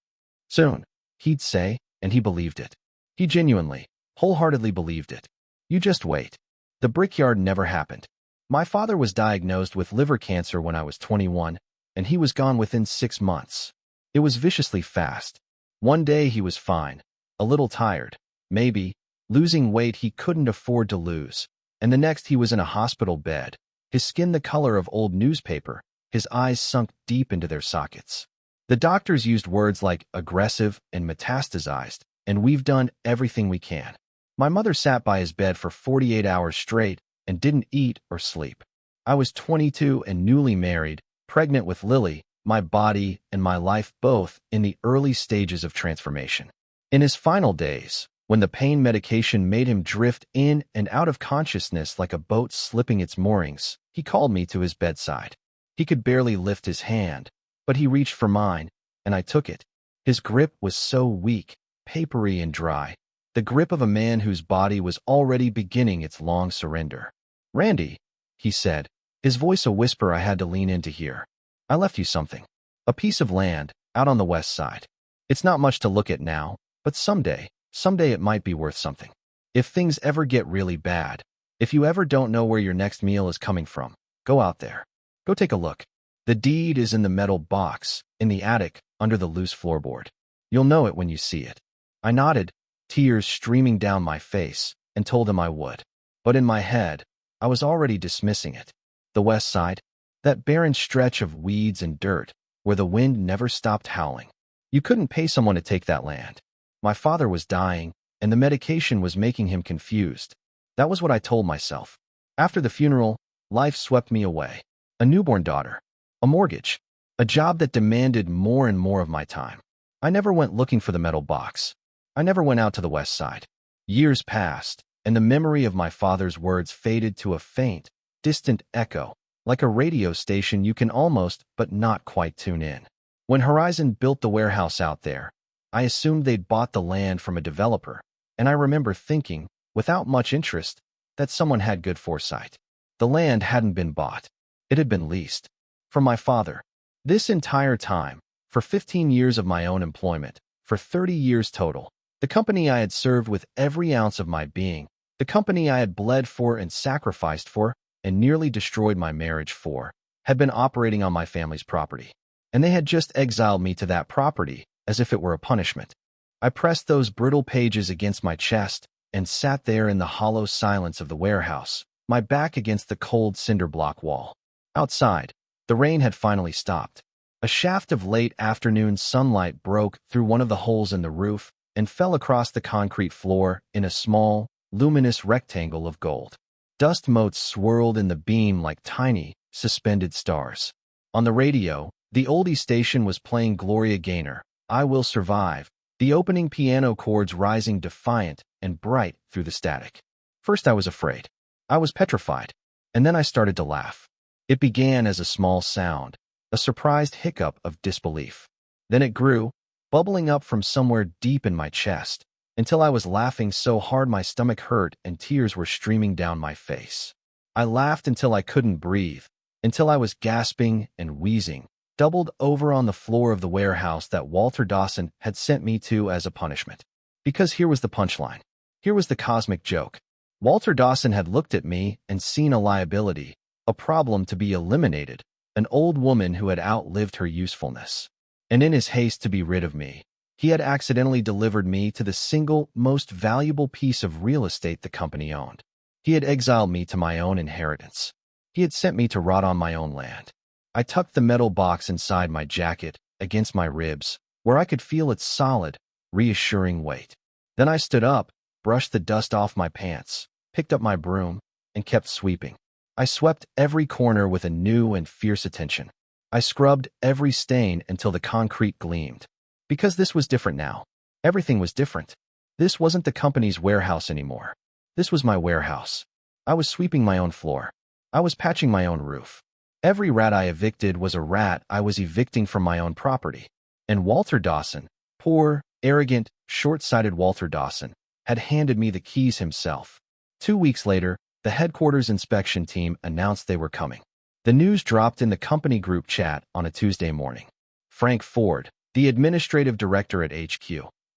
Speaker 1: "Soon," he'd say, and he believed it. He genuinely, wholeheartedly believed it. "You just wait." The brickyard never happened. My father was diagnosed with liver cancer when I was 21, and he was gone within 6 months. It was viciously fast. One day he was fine, a little tired, maybe, losing weight he couldn't afford to lose, and the next he was in a hospital bed, his skin the color of old newspaper, his eyes sunk deep into their sockets. The doctors used words like aggressive and metastasized, and "we've done everything we can." My mother sat by his bed for 48 hours straight and didn't eat or sleep. I was 22 and newly married, pregnant with Lily, my body and my life both in the early stages of transformation. In his final days, when the pain medication made him drift in and out of consciousness like a boat slipping its moorings, he called me to his bedside. He could barely lift his hand, but he reached for mine, and I took it. His grip was so weak, papery and dry, the grip of a man whose body was already beginning its long surrender. "Randy," he said, his voice a whisper I had to lean in to hear. "I left you something. A piece of land, out on the west side. It's not much to look at now, but someday it might be worth something. If things ever get really bad, if you ever don't know where your next meal is coming from, go out there. Go take a look. The deed is in the metal box, in the attic, under the loose floorboard. You'll know it when you see it." I nodded, tears streaming down my face, and told him I would. But in my head, I was already dismissing it. The west side, that barren stretch of weeds and dirt, where the wind never stopped howling. You couldn't pay someone to take that land. My father was dying, and the medication was making him confused. That was what I told myself. After the funeral, life swept me away. A newborn daughter, a mortgage, a job that demanded more and more of my time. I never went looking for the metal box. I never went out to the west side. Years passed, and the memory of my father's words faded to a faint, distant echo, like a radio station you can almost but not quite tune in. When Horizon built the warehouse out there, I assumed they'd bought the land from a developer, and I remember thinking, without much interest, that someone had good foresight. The land hadn't been bought. It had been leased. From my father. This entire time, for 15 years of my own employment, for 30 years total, the company I had served with every ounce of my being, the company I had bled for and sacrificed for, and nearly destroyed my marriage for, had been operating on my family's property. And they had just exiled me to that property, as if it were a punishment. I pressed those brittle pages against my chest and sat there in the hollow silence of the warehouse, my back against the cold cinder block wall. Outside, the rain had finally stopped. A shaft of late afternoon sunlight broke through one of the holes in the roof and fell across the concrete floor in a small, luminous rectangle of gold. Dust motes swirled in the beam like tiny, suspended stars. On the radio, the oldie station was playing Gloria Gaynor, "I Will Survive," the opening piano chords rising defiant and bright through the static. First I was afraid. I was petrified. And then I started to laugh. It began as a small sound, a surprised hiccup of disbelief. Then it grew, bubbling up from somewhere deep in my chest, until I was laughing so hard my stomach hurt and tears were streaming down my face. I laughed until I couldn't breathe, until I was gasping and wheezing, doubled over on the floor of the warehouse that Walter Dawson had sent me to as a punishment. Because here was the punchline. Here was the cosmic joke. Walter Dawson had looked at me and seen a liability, a problem to be eliminated, an old woman who had outlived her usefulness. And in his haste to be rid of me, he had accidentally delivered me to the single most valuable piece of real estate the company owned. He had exiled me to my own inheritance. He had sent me to rot on my own land. I tucked the metal box inside my jacket, against my ribs, where I could feel its solid, reassuring weight. Then I stood up, brushed the dust off my pants, picked up my broom, and kept sweeping. I swept every corner with a new and fierce attention. I scrubbed every stain until the concrete gleamed. Because this was different now. Everything was different. This wasn't the company's warehouse anymore. This was my warehouse. I was sweeping my own floor. I was patching my own roof. Every rat I evicted was a rat I was evicting from my own property. And Walter Dawson, poor, arrogant, short-sighted Walter Dawson, had handed me the keys himself. 2 weeks later, the headquarters inspection team announced they were coming. The news dropped in the company group chat on a Tuesday morning. Frank Ford, the administrative director at HQ,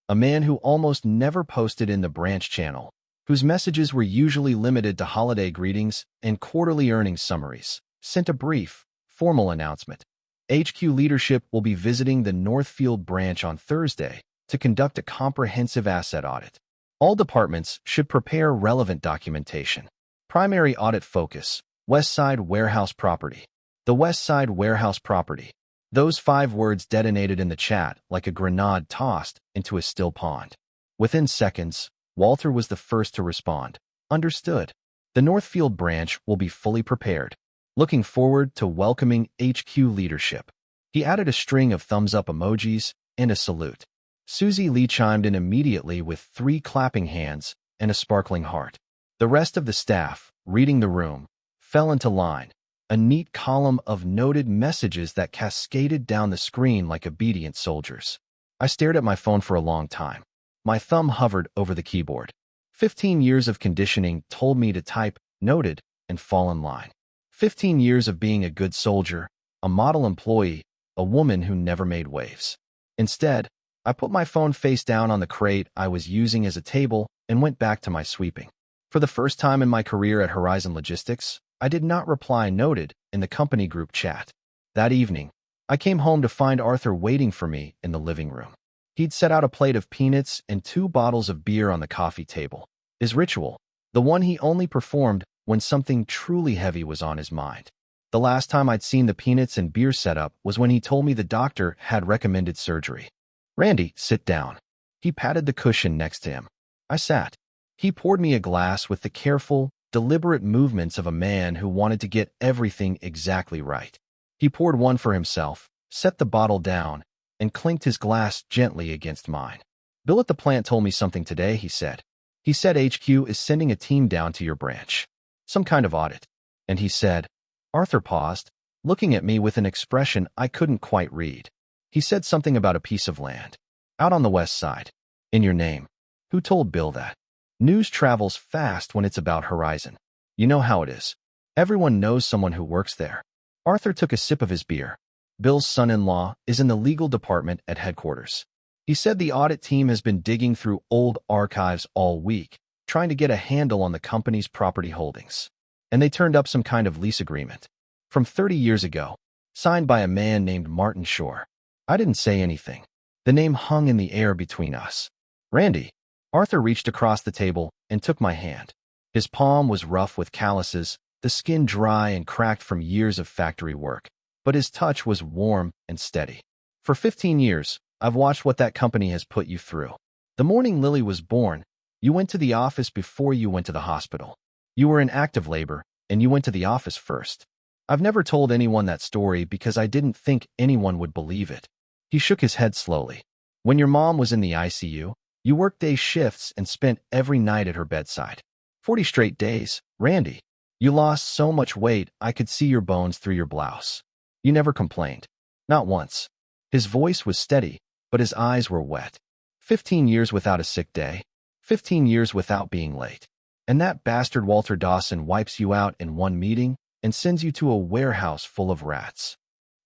Speaker 1: a man who almost never posted in the branch channel, whose messages were usually limited to holiday greetings and quarterly earnings summaries, sent a brief, formal announcement. HQ leadership will be visiting the Northfield branch on Thursday to conduct a comprehensive asset audit. All departments should prepare relevant documentation. Primary audit focus: West Side Warehouse Property. The West Side Warehouse Property. Those 5 words detonated in the chat like a grenade tossed into a still pond. Within seconds, Walter was the first to respond. Understood. The Northfield branch will be fully prepared. Looking forward to welcoming HQ leadership. He added a string of thumbs-up emojis and a salute. Susie Lee chimed in immediately with 3 clapping hands and a sparkling heart. The rest of the staff, reading the room, fell into line, a neat column of noted messages that cascaded down the screen like obedient soldiers. I stared at my phone for a long time. My thumb hovered over the keyboard. 15 years of conditioning told me to type, noted, and fall in line. 15 years of being a good soldier, a model employee, a woman who never made waves. Instead, I put my phone face down on the crate I was using as a table and went back to my sweeping. For the first time in my career at Horizon Logistics, I did not reply noted in the company group chat. That evening, I came home to find Arthur waiting for me in the living room. He'd set out a plate of peanuts and 2 bottles of beer on the coffee table. His ritual, the one he only performed when something truly heavy was on his mind. The last time I'd seen the peanuts and beer setup was when he told me the doctor had recommended surgery. "Randy, sit down." He patted the cushion next to him. I sat. He poured me a glass with the careful, deliberate movements of a man who wanted to get everything exactly right. He poured one for himself, set the bottle down, and clinked his glass gently against mine. "Bill at the plant told me something today," he said. "He said HQ is sending a team down to your branch. Some kind of audit." And he said, Arthur paused, looking at me with an expression I couldn't quite read. He said something about a piece of land. "Out on the west side. In your name." Who told Bill that? News travels fast when it's about Horizon. You know how it is. Everyone knows someone who works there. Arthur took a sip of his beer. Bill's son-in-law is in the legal department at headquarters. He said the audit team has been digging through old archives all week, trying to get a handle on the company's property holdings. And they turned up some kind of lease agreement from 30 years ago, signed by a man named Martin Shore. I didn't say anything. The name hung in the air between us. "Randy." Arthur reached across the table and took my hand. His palm was rough with calluses, the skin dry and cracked from years of factory work, but his touch was warm and steady. "For 15 years, I've watched what that company has put you through. The morning Lily was born, you went to the office before you went to the hospital. You were in active labor, and you went to the office first. I've never told anyone that story because I didn't think anyone would believe it." He shook his head slowly. "When your mom was in the ICU, you worked day shifts and spent every night at her bedside. 40 straight days, Randy. You lost so much weight I could see your bones through your blouse. You never complained. Not once." His voice was steady, but his eyes were wet. 15 years without a sick day. 15 years without being late. And that bastard Walter Dawson wipes you out in one meeting and sends you to a warehouse full of rats.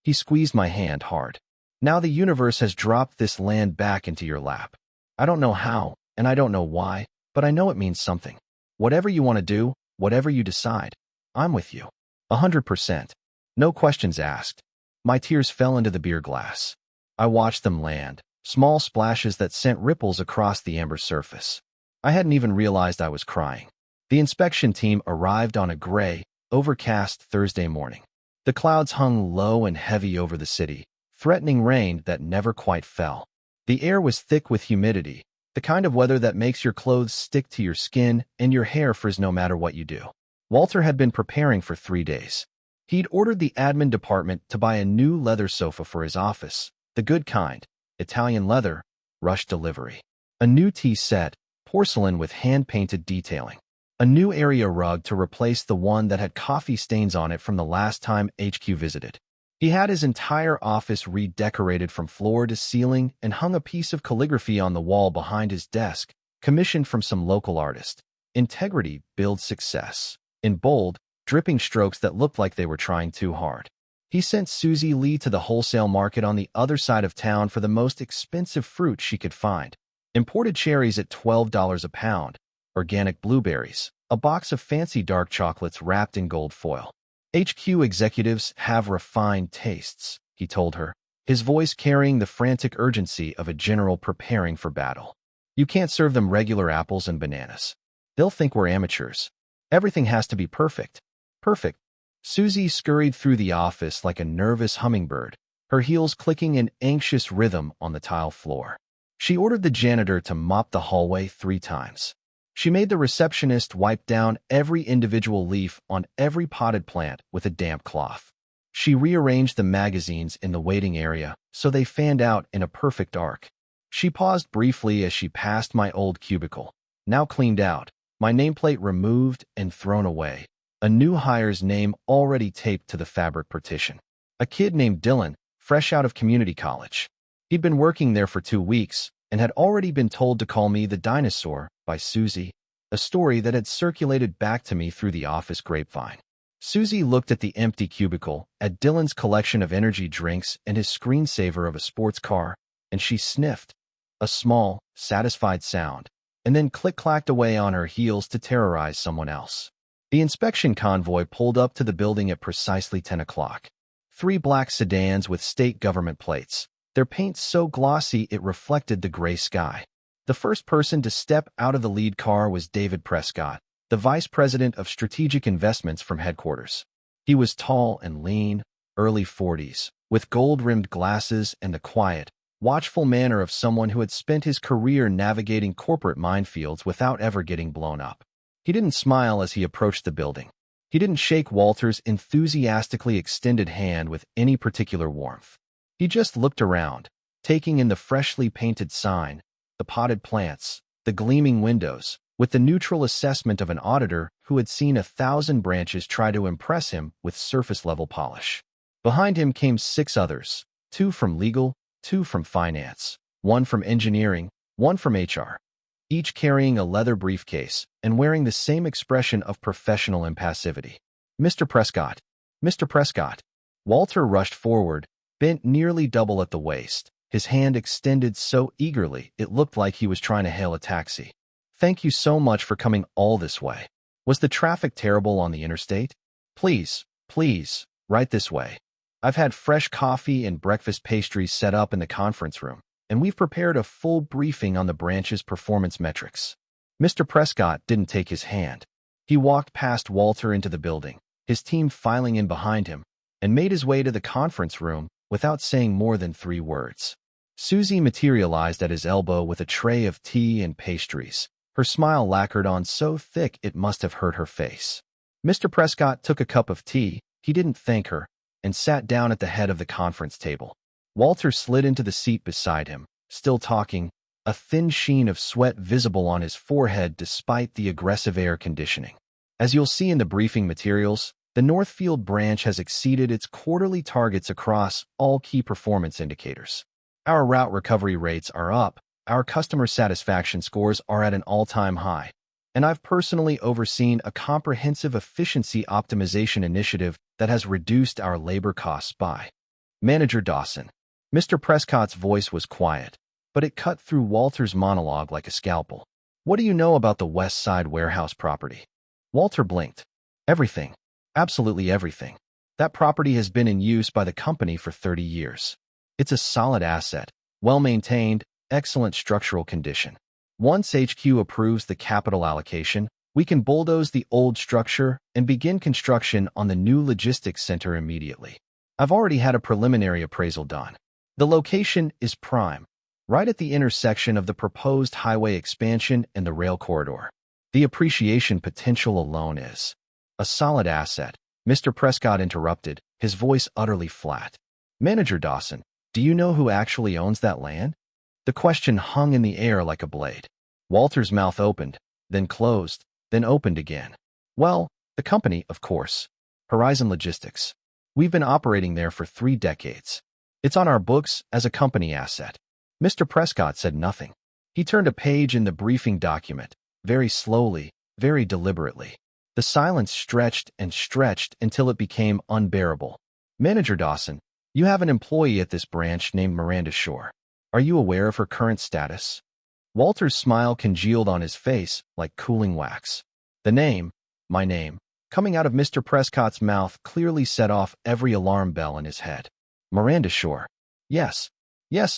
Speaker 1: He squeezed my hand hard. "Now the universe has dropped this land back into your lap. I don't know how, and I don't know why, but I know it means something. Whatever you want to do, whatever you decide, I'm with you. 100%. No questions asked." My tears fell into the beer glass. I watched them land, small splashes that sent ripples across the amber surface. I hadn't even realized I was crying. The inspection team arrived on a gray, overcast Thursday morning. The clouds hung low and heavy over the city, threatening rain that never quite fell. The air was thick with humidity, the kind of weather that makes your clothes stick to your skin and your hair frizz no matter what you do. Walter had been preparing for 3 days. He'd ordered the admin department to buy a new leather sofa for his office, the good kind, Italian leather, rush delivery. A new tea set, porcelain with hand-painted detailing. A new area rug to replace the one that had coffee stains on it from the last time HQ visited. He had his entire office redecorated from floor to ceiling and hung a piece of calligraphy on the wall behind his desk, commissioned from some local artist. Integrity builds success. In bold, dripping strokes that looked like they were trying too hard. He sent Susie Lee to the wholesale market on the other side of town for the most expensive fruit she could find. Imported cherries at $12 a pound, organic blueberries, a box of fancy dark chocolates wrapped in gold foil. HQ executives have refined tastes, he told her, his voice carrying the frantic urgency of a general preparing for battle. You can't serve them regular apples and bananas. They'll think we're amateurs. Everything has to be perfect. Perfect. Susie scurried through the office like a nervous hummingbird, her heels clicking in anxious rhythm on the tile floor. She ordered the janitor to mop the hallway 3 times. She made the receptionist wipe down every individual leaf on every potted plant with a damp cloth. She rearranged the magazines in the waiting area so they fanned out in a perfect arc. She paused briefly as she passed my old cubicle, now cleaned out, my nameplate removed and thrown away, a new hire's name already taped to the fabric partition. A kid named Dylan, fresh out of community college. He'd been working there for 2 weeks and had already been told to call me the dinosaur by Susie, a story that had circulated back to me through the office grapevine. Susie looked at the empty cubicle, at Dylan's collection of energy drinks and his screensaver of a sports car, and she sniffed, a small, satisfied sound, and then click-clacked away on her heels to terrorize someone else. The inspection convoy pulled up to the building at precisely 10 o'clock. 3 black sedans with state government plates, their paint so glossy it reflected the gray sky. The first person to step out of the lead car was David Prescott, the vice president of strategic investments from headquarters. He was tall and lean, early 40s, with gold-rimmed glasses and the quiet, watchful manner of someone who had spent his career navigating corporate minefields without ever getting blown up. He didn't smile as he approached the building. He didn't shake Walter's enthusiastically extended hand with any particular warmth. He just looked around, taking in the freshly painted sign, the potted plants, the gleaming windows, with the neutral assessment of an auditor who had seen 1,000 branches try to impress him with surface-level polish. Behind him came 6 others, 2 from legal, 2 from finance, 1 from engineering, 1 from HR, each carrying a leather briefcase and wearing the same expression of professional impassivity. Mr. Prescott, Mr. Prescott. Walter rushed forward, bent nearly double at the waist, his hand extended so eagerly it looked like he was trying to hail a taxi. Thank you so much for coming all this way. Was the traffic terrible on the interstate? Please, please, right this way. I've had fresh coffee and breakfast pastries set up in the conference room, and we've prepared a full briefing on the branch's performance metrics. Mr. Prescott didn't take his hand. He walked past Walter into the building, his team filing in behind him, and made his way to the conference room without saying more than 3 words. Susie materialized at his elbow with a tray of tea and pastries, her smile lacquered on so thick it must have hurt her face. Mr. Prescott took a cup of tea, he didn't thank her, and sat down at the head of the conference table. Walter slid into the seat beside him, still talking, a thin sheen of sweat visible on his forehead despite the aggressive air conditioning. As you'll see in the briefing materials, the Northfield branch has exceeded its quarterly targets across all key performance indicators. Our route recovery rates are up, our customer satisfaction scores are at an all-time high, and I've personally overseen a comprehensive efficiency optimization initiative that has reduced our labor costs by. Manager Dawson. Mr. Prescott's voice was quiet, but it cut through Walter's monologue like a scalpel. What do you know about the West Side warehouse property? Walter blinked. Everything. Absolutely everything. That property has been in use by the company for 30 years. It's a solid asset, well-maintained, excellent structural condition. Once HQ approves the capital allocation, We can bulldoze the old structure and begin construction on the new logistics center immediately. I've already had a preliminary appraisal done. The location is prime, right at the intersection of the proposed highway expansion and the rail corridor. The appreciation potential alone is a solid asset. Mr. Prescott interrupted, his voice utterly flat. Manager Dawson, do you know who actually owns that land? The question hung in the air like a blade. Walter's mouth opened, then closed, then opened again. Well, the company, of course. Horizon Logistics. We've been operating there for 3 decades. It's on our books as a company asset. Mr. Prescott said nothing. He turned a page in the briefing document, very slowly, very deliberately. The silence stretched and stretched until it became unbearable. Manager Dawson, you have an employee at this branch named Miranda Shore. Are you aware of her current status? Walter's smile congealed on his face like cooling wax. The name, my name, coming out of Mr. Prescott's mouth clearly set off every alarm bell in his head. Miranda Shore. Yes,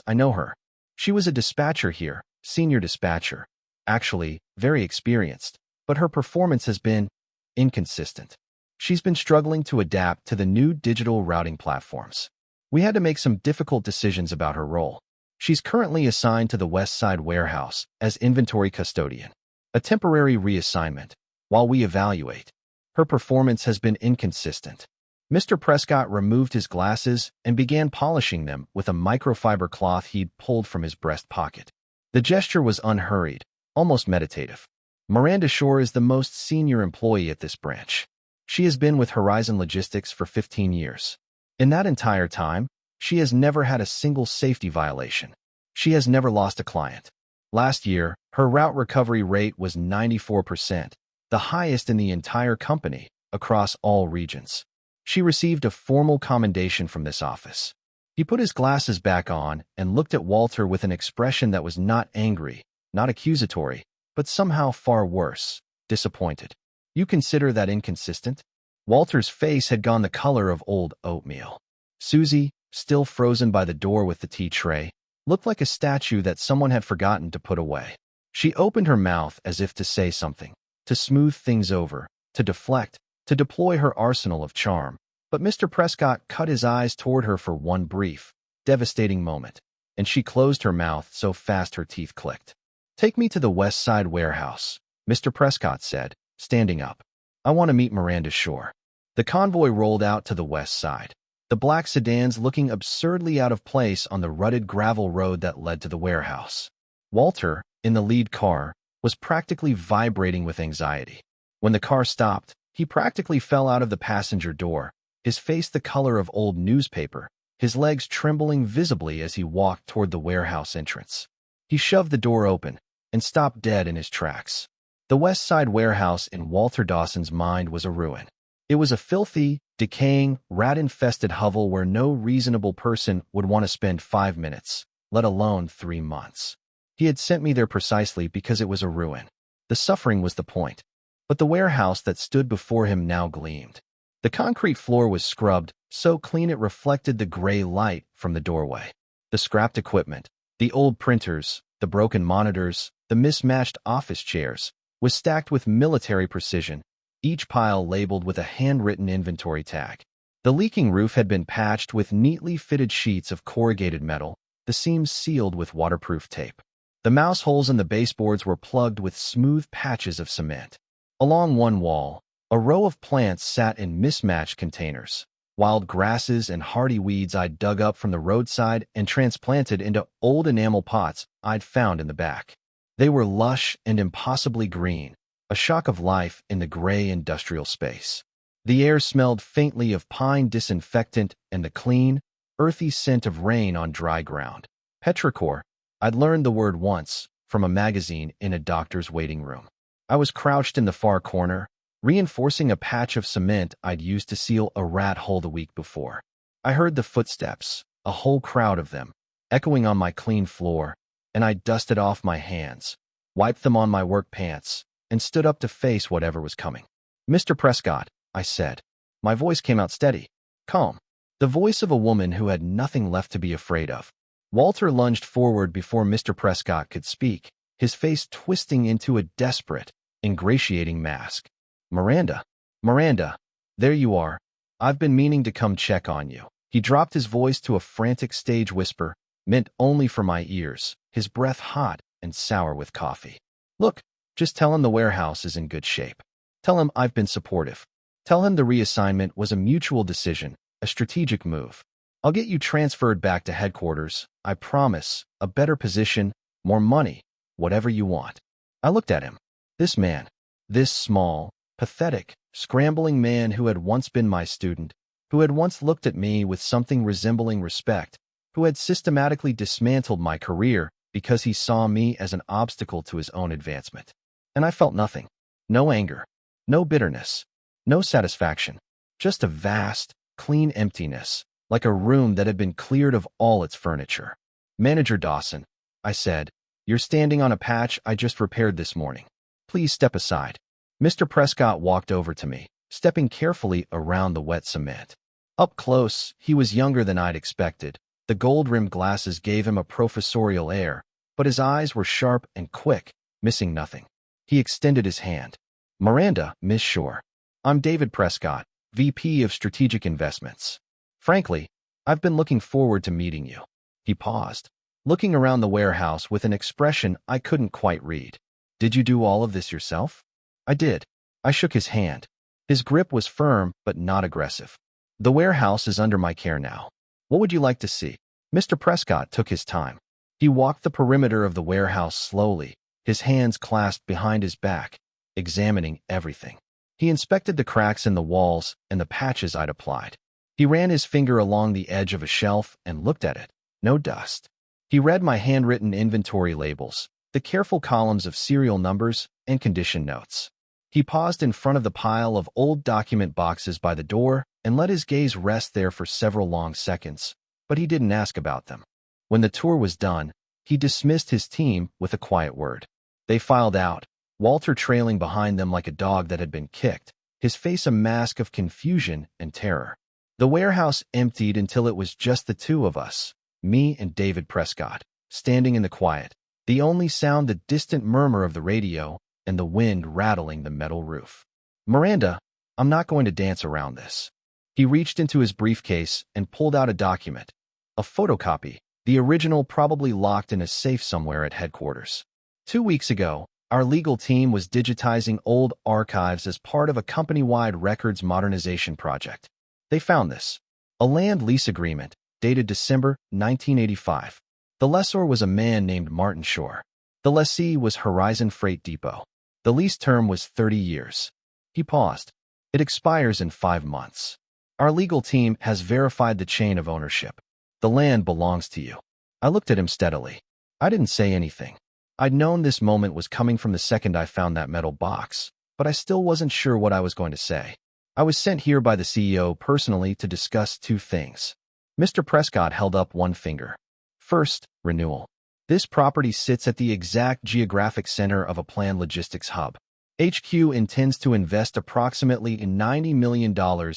Speaker 1: I know her. She was a dispatcher here, senior dispatcher. Actually, very experienced, but her performance has been inconsistent. She's been struggling to adapt to the new digital routing platforms. We had to make some difficult decisions about her role. She's currently assigned to the West Side warehouse as inventory custodian, a temporary reassignment, while we evaluate. Her performance has been inconsistent. Mr. Prescott removed his glasses and began polishing them with a microfiber cloth he'd pulled from his breast pocket. The gesture was unhurried, almost meditative. Miranda Shore is the most senior employee at this branch. She has been with Horizon Logistics for 15 years. In that entire time, she has never had a single safety violation. She has never lost a client. Last year, her route recovery rate was 94%, the highest in the entire company, across all regions. She received a formal commendation from this office. He put his glasses back on and looked at Walter with an expression that was not angry, not accusatory, but somehow far worse, disappointed. You consider that inconsistent? Walter's face had gone the color of old oatmeal. Susie, still frozen by the door with the tea tray, looked like a statue that someone had forgotten to put away. She opened her mouth as if to say something, to smooth things over, to deflect, to deploy her arsenal of charm. But Mr. Prescott cut his eyes toward her for one brief, devastating moment, and she closed her mouth so fast her teeth clicked. Take me to the West Side warehouse, Mr. Prescott said, standing up. I want to meet Miranda Shore. The convoy rolled out to the west side, the black sedans looking absurdly out of place on the rutted gravel road that led to the warehouse. Walter, in the lead car, was practically vibrating with anxiety. When the car stopped, he practically fell out of the passenger door, his face the color of old newspaper, his legs trembling visibly as he walked toward the warehouse entrance. He shoved the door open and stopped dead in his tracks. The West Side warehouse in Walter Dawson's mind was a ruin. It was a filthy, decaying, rat-infested hovel where no reasonable person would want to spend 5 minutes, let alone 3 months. He had sent me there precisely because it was a ruin. The suffering was the point. But the warehouse that stood before him now gleamed. The concrete floor was scrubbed, so clean it reflected the gray light from the doorway. The scrapped equipment, the old printers, the broken monitors, the mismatched office chairs, was stacked with military precision, each pile labeled with a handwritten inventory tag. The leaking roof had been patched with neatly fitted sheets of corrugated metal, the seams sealed with waterproof tape. The mouse holes in the baseboards were plugged with smooth patches of cement. Along one wall, a row of plants sat in mismatched containers, wild grasses and hardy weeds I'd dug up from the roadside and transplanted into old enamel pots I'd found in the back. They were lush and impossibly green, a shock of life in the gray industrial space. The air smelled faintly of pine disinfectant and the clean, earthy scent of rain on dry ground. Petrichor, I'd learned the word once from a magazine in a doctor's waiting room. I was crouched in the far corner, reinforcing a patch of cement I'd used to seal a rat hole the week before. I heard the footsteps, a whole crowd of them, echoing on my clean floor, and I dusted off my hands, wiped them on my work pants, and stood up to face whatever was coming. Mr. Prescott, I said. My voice came out steady, calm, the voice of a woman who had nothing left to be afraid of. Walter lunged forward before Mr. Prescott could speak, his face twisting into a desperate, ingratiating mask. Miranda, Miranda, there you are. I've been meaning to come check on you. He dropped his voice to a frantic stage whisper, meant only for my ears, his breath hot and sour with coffee. Look, just tell him the warehouse is in good shape. Tell him I've been supportive. Tell him the reassignment was a mutual decision, a strategic move. I'll get you transferred back to headquarters, I promise, a better position, more money, whatever you want. I looked at him. This man, this small, pathetic, scrambling man who had once been my student, who had once looked at me with something resembling respect, who had systematically dismantled my career because he saw me as an obstacle to his own advancement. And I felt nothing. No anger. No bitterness. No satisfaction. Just a vast, clean emptiness, like a room that had been cleared of all its furniture. Manager Dawson, I said, you're standing on a patch I just repaired this morning. Please step aside. Mr. Prescott walked over to me, stepping carefully around the wet cement. Up close, he was younger than I'd expected. The gold-rimmed glasses gave him a professorial air, but his eyes were sharp and quick, missing nothing. He extended his hand. Miranda, Miss Shore. I'm David Prescott, VP of Strategic Investments. Frankly, I've been looking forward to meeting you. He paused, looking around the warehouse with an expression I couldn't quite read. Did you do all of this yourself? I did. I shook his hand. His grip was firm but not aggressive. The warehouse is under my care now. What would you like to see? Mr. Prescott took his time. He walked the perimeter of the warehouse slowly, his hands clasped behind his back, examining everything. He inspected the cracks in the walls and the patches I'd applied. He ran his finger along the edge of a shelf and looked at it. No dust. He read my handwritten inventory labels, the careful columns of serial numbers and condition notes. He paused in front of the pile of old document boxes by the door and let his gaze rest there for several long seconds, but he didn't ask about them. When the tour was done, he dismissed his team with a quiet word. They filed out, Walter trailing behind them like a dog that had been kicked, his face a mask of confusion and terror. The warehouse emptied until it was just the two of us, me and David Prescott, standing in the quiet, the only sound the distant murmur of the radio and the wind rattling the metal roof. Miranda, I'm not going to dance around this. He reached into his briefcase and pulled out a document, a photocopy, the original probably locked in a safe somewhere at headquarters. 2 weeks ago, our legal team was digitizing old archives as part of a company-wide records modernization project. They found this, a land lease agreement dated December 1985. The lessor was a man named Martin Shore. The lessee was Horizon Freight Depot. The lease term was 30 years. He paused. It expires in 5 months. Our legal team has verified the chain of ownership. The land belongs to you. I looked at him steadily. I didn't say anything. I'd known this moment was coming from the second I found that metal box, but I still wasn't sure what I was going to say. I was sent here by the CEO personally to discuss 2 things. Mr. Prescott held up one finger. First, renewal. This property sits at the exact geographic center of a planned logistics hub. HQ intends to invest approximately $90 million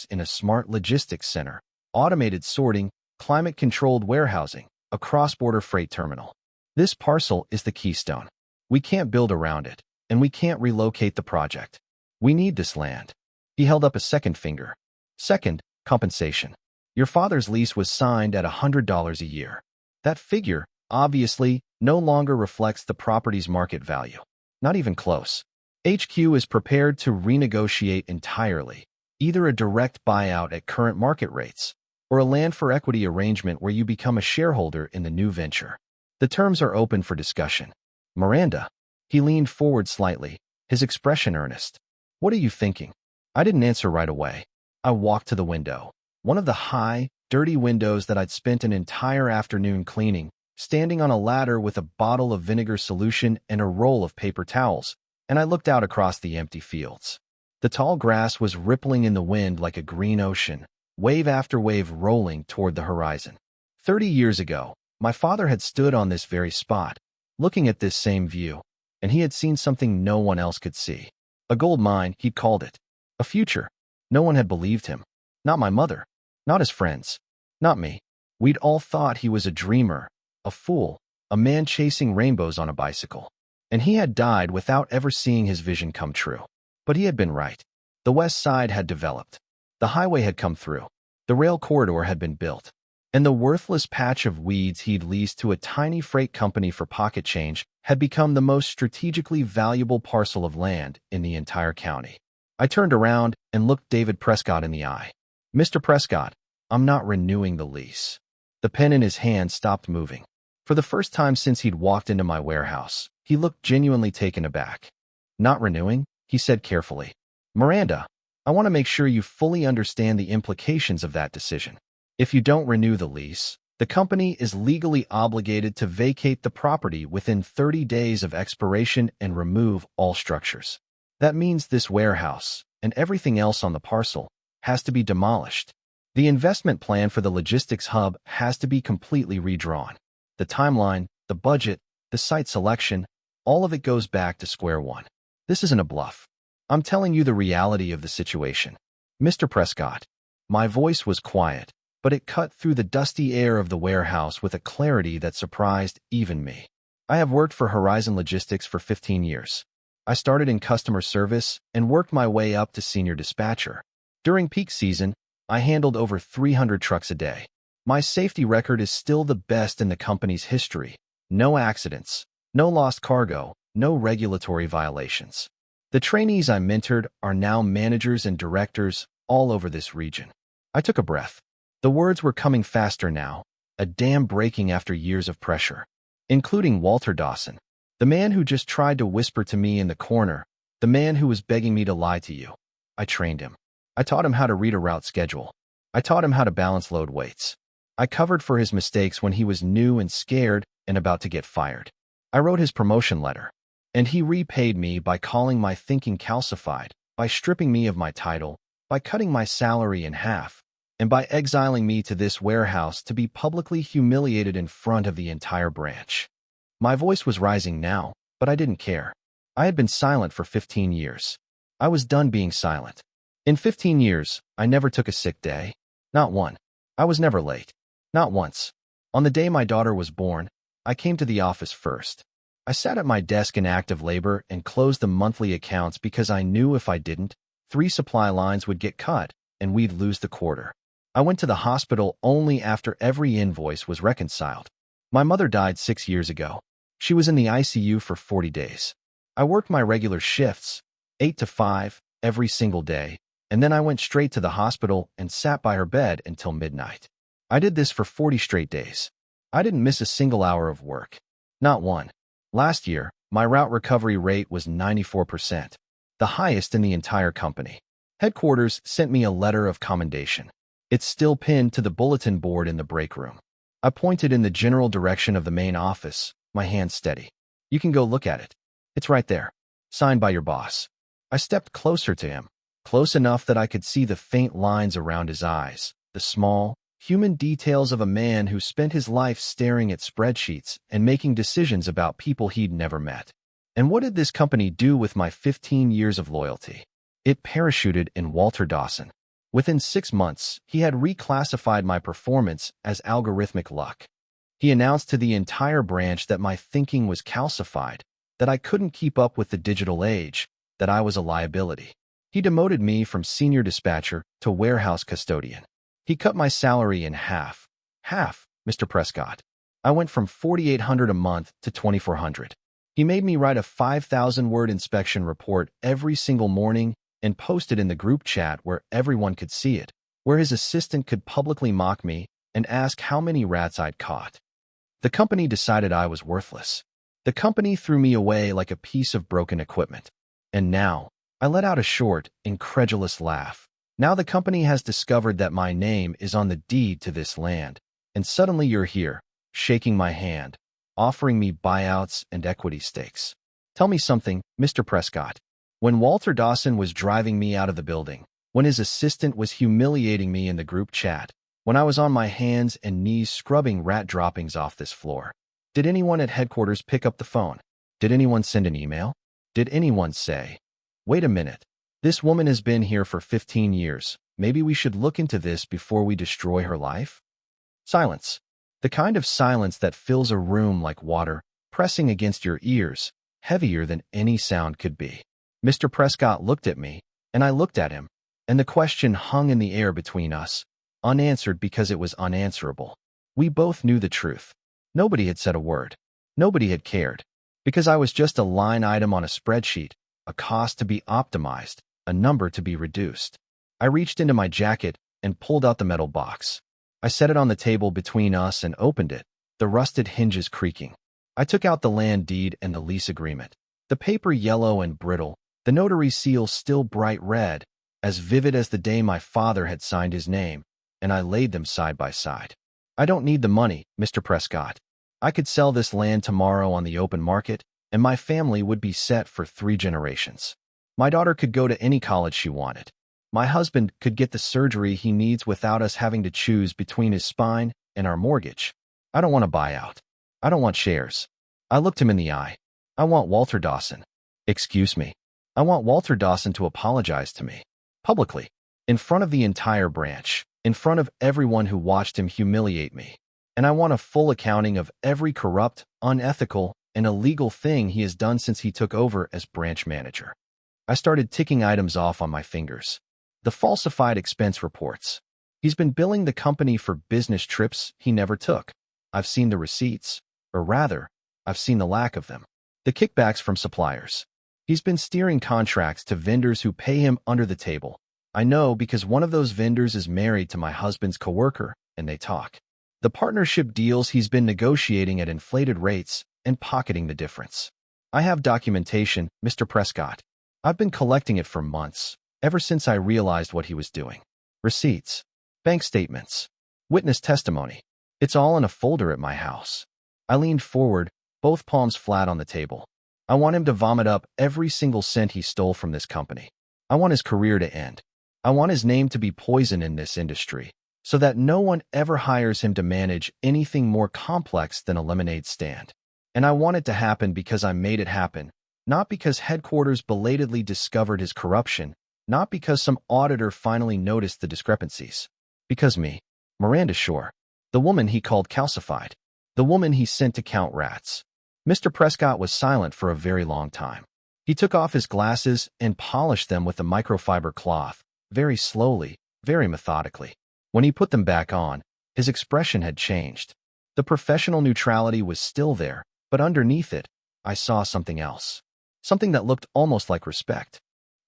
Speaker 1: in a smart logistics center, automated sorting, climate-controlled warehousing, a cross-border freight terminal. This parcel is the keystone. We can't build around it, and we can't relocate the project. We need this land. He held up a second finger. Second, compensation. Your father's lease was signed at $100 a year. That figure, obviously, no longer reflects the property's market value. Not even close. HQ is prepared to renegotiate entirely, either a direct buyout at current market rates, or a land for equity arrangement where you become a shareholder in the new venture. The terms are open for discussion. Miranda. He leaned forward slightly, his expression earnest. What are you thinking? I didn't answer right away. I walked to the window, one of the high, dirty windows that I'd spent an entire afternoon cleaning, standing on a ladder with a bottle of vinegar solution and a roll of paper towels, and I looked out across the empty fields. The tall grass was rippling in the wind like a green ocean, wave after wave rolling toward the horizon. 30 years ago, my father had stood on this very spot, looking at this same view, and he had seen something no one else could see. A gold mine, he'd called it. A future. No one had believed him. Not my mother. Not his friends. Not me. We'd all thought he was a dreamer, a fool, a man chasing rainbows on a bicycle. And he had died without ever seeing his vision come true. But he had been right. The west side had developed. The highway had come through. The rail corridor had been built. And the worthless patch of weeds he'd leased to a tiny freight company for pocket change had become the most strategically valuable parcel of land in the entire county. I turned around and looked David Prescott in the eye. "Mr. Prescott, I'm not renewing the lease." The pen in his hand stopped moving. For the first time since he'd walked into my warehouse, he looked genuinely taken aback. "Not renewing?" he said carefully. "Miranda, I want to make sure you fully understand the implications of that decision. If you don't renew the lease, the company is legally obligated to vacate the property within 30 days of expiration and remove all structures. That means this warehouse, and everything else on the parcel, has to be demolished. The investment plan for the logistics hub has to be completely redrawn. The timeline, the budget, the site selection, all of it goes back to square one. This isn't a bluff. I'm telling you the reality of the situation. Mr. Prescott." My voice was quiet, but it cut through the dusty air of the warehouse with a clarity that surprised even me. I have worked for Horizon Logistics for 15 years. I started in customer service and worked my way up to senior dispatcher. During peak season, I handled over 300 trucks a day. My safety record is still the best in the company's history. No accidents, no lost cargo, no regulatory violations. The trainees I mentored are now managers and directors all over this region. I took a breath. The words were coming faster now, a dam breaking after years of pressure. Including Walter Dawson, the man who just tried to whisper to me in the corner, the man who was begging me to lie to you. I trained him. I taught him how to read a route schedule. I taught him how to balance load weights. I covered for his mistakes when he was new and scared and about to get fired. I wrote his promotion letter. And he repaid me by calling my thinking calcified, by stripping me of my title, by cutting my salary in half, and by exiling me to this warehouse to be publicly humiliated in front of the entire branch. My voice was rising now, but I didn't care. I had been silent for 15 years. I was done being silent. In 15 years, I never took a sick day. Not one. I was never late. Not once. On the day my daughter was born, I came to the office first. I sat at my desk in active labor and closed the monthly accounts because I knew if I didn't, 3 supply lines would get cut and we'd lose the quarter. I went to the hospital only after every invoice was reconciled. My mother died 6 years ago. She was in the ICU for 40 days. I worked my regular shifts, 8 to 5, every single day, and then I went straight to the hospital and sat by her bed until midnight. I did this for 40 straight days. I didn't miss a single hour of work. Not one. Last year, my route recovery rate was 94%, the highest in the entire company. Headquarters sent me a letter of commendation. It's still pinned to the bulletin board in the break room. I pointed in the general direction of the main office, my hand steady. "You can go look at it. It's right there. Signed by your boss." I stepped closer to him, close enough that I could see the faint lines around his eyes, the small, human details of a man who spent his life staring at spreadsheets and making decisions about people he'd never met. And what did this company do with my 15 years of loyalty? It parachuted in Walter Dawson. Within 6 months, he had reclassified my performance as algorithmic luck. He announced to the entire branch that my thinking was calcified, that I couldn't keep up with the digital age, that I was a liability. He demoted me from senior dispatcher to warehouse custodian. He cut my salary in half. Half, Mr. Prescott. I went from $4,800 a month to $2,400. He made me write a 5,000-word inspection report every single morning and post it in the group chat where everyone could see it, where his assistant could publicly mock me and ask how many rats I'd caught. The company decided I was worthless. The company threw me away like a piece of broken equipment. And now, I let out a short, incredulous laugh. Now the company has discovered that my name is on the deed to this land, and suddenly you're here, shaking my hand, offering me buyouts and equity stakes. Tell me something, Mr. Prescott. When Walter Dawson was driving me out of the building, when his assistant was humiliating me in the group chat, when I was on my hands and knees scrubbing rat droppings off this floor, did anyone at headquarters pick up the phone? Did anyone send an email? Did anyone say, "Wait a minute, this woman has been here for 15 years. Maybe we should look into this before we destroy her life"? Silence. The kind of silence that fills a room like water, pressing against your ears, heavier than any sound could be. Mr. Prescott looked at me, and I looked at him, and the question hung in the air between us, unanswered because it was unanswerable. We both knew the truth. Nobody had said a word. Nobody had cared. Because I was just a line item on a spreadsheet, a cost to be optimized, a number to be reduced. I reached into my jacket and pulled out the metal box. I set it on the table between us and opened it, the rusted hinges creaking. I took out the land deed and the lease agreement. The paper yellow and brittle, the notary seal still bright red, as vivid as the day my father had signed his name, and I laid them side by side. I don't need the money, Mr. Prescott. I could sell this land tomorrow on the open market, and my family would be set for 3 generations. My daughter could go to any college she wanted. My husband could get the surgery he needs without us having to choose between his spine and our mortgage. I don't want a buyout. I don't want shares. I looked him in the eye. I want Walter Dawson. Excuse me. I want Walter Dawson to apologize to me. Publicly. In front of the entire branch. In front of everyone who watched him humiliate me. And I want a full accounting of every corrupt, unethical, and illegal thing he has done since he took over as branch manager. I started ticking items off on my fingers. The falsified expense reports. He's been billing the company for business trips he never took. I've seen the receipts, or rather, I've seen the lack of them. The kickbacks from suppliers. He's been steering contracts to vendors who pay him under the table. I know because one of those vendors is married to my husband's coworker, and they talk. The partnership deals he's been negotiating at inflated rates and pocketing the difference. I have documentation, Mr. Prescott. I've been collecting it for months, ever since I realized what he was doing. Receipts, bank statements, witness testimony. It's all in a folder at my house. I leaned forward, both palms flat on the table. I want him to vomit up every single cent he stole from this company. I want his career to end. I want his name to be poison in this industry, so that no one ever hires him to manage anything more complex than a lemonade stand. And I want it to happen because I made it happen, not because headquarters belatedly discovered his corruption, not because some auditor finally noticed the discrepancies. Because me, Miranda Shore, the woman he called calcified, the woman he sent to count rats. Mr. Prescott was silent for a very long time. He took off his glasses and polished them with a microfiber cloth, very slowly, very methodically. When he put them back on, his expression had changed. The professional neutrality was still there, but underneath it, I saw something else. Something that looked almost like respect.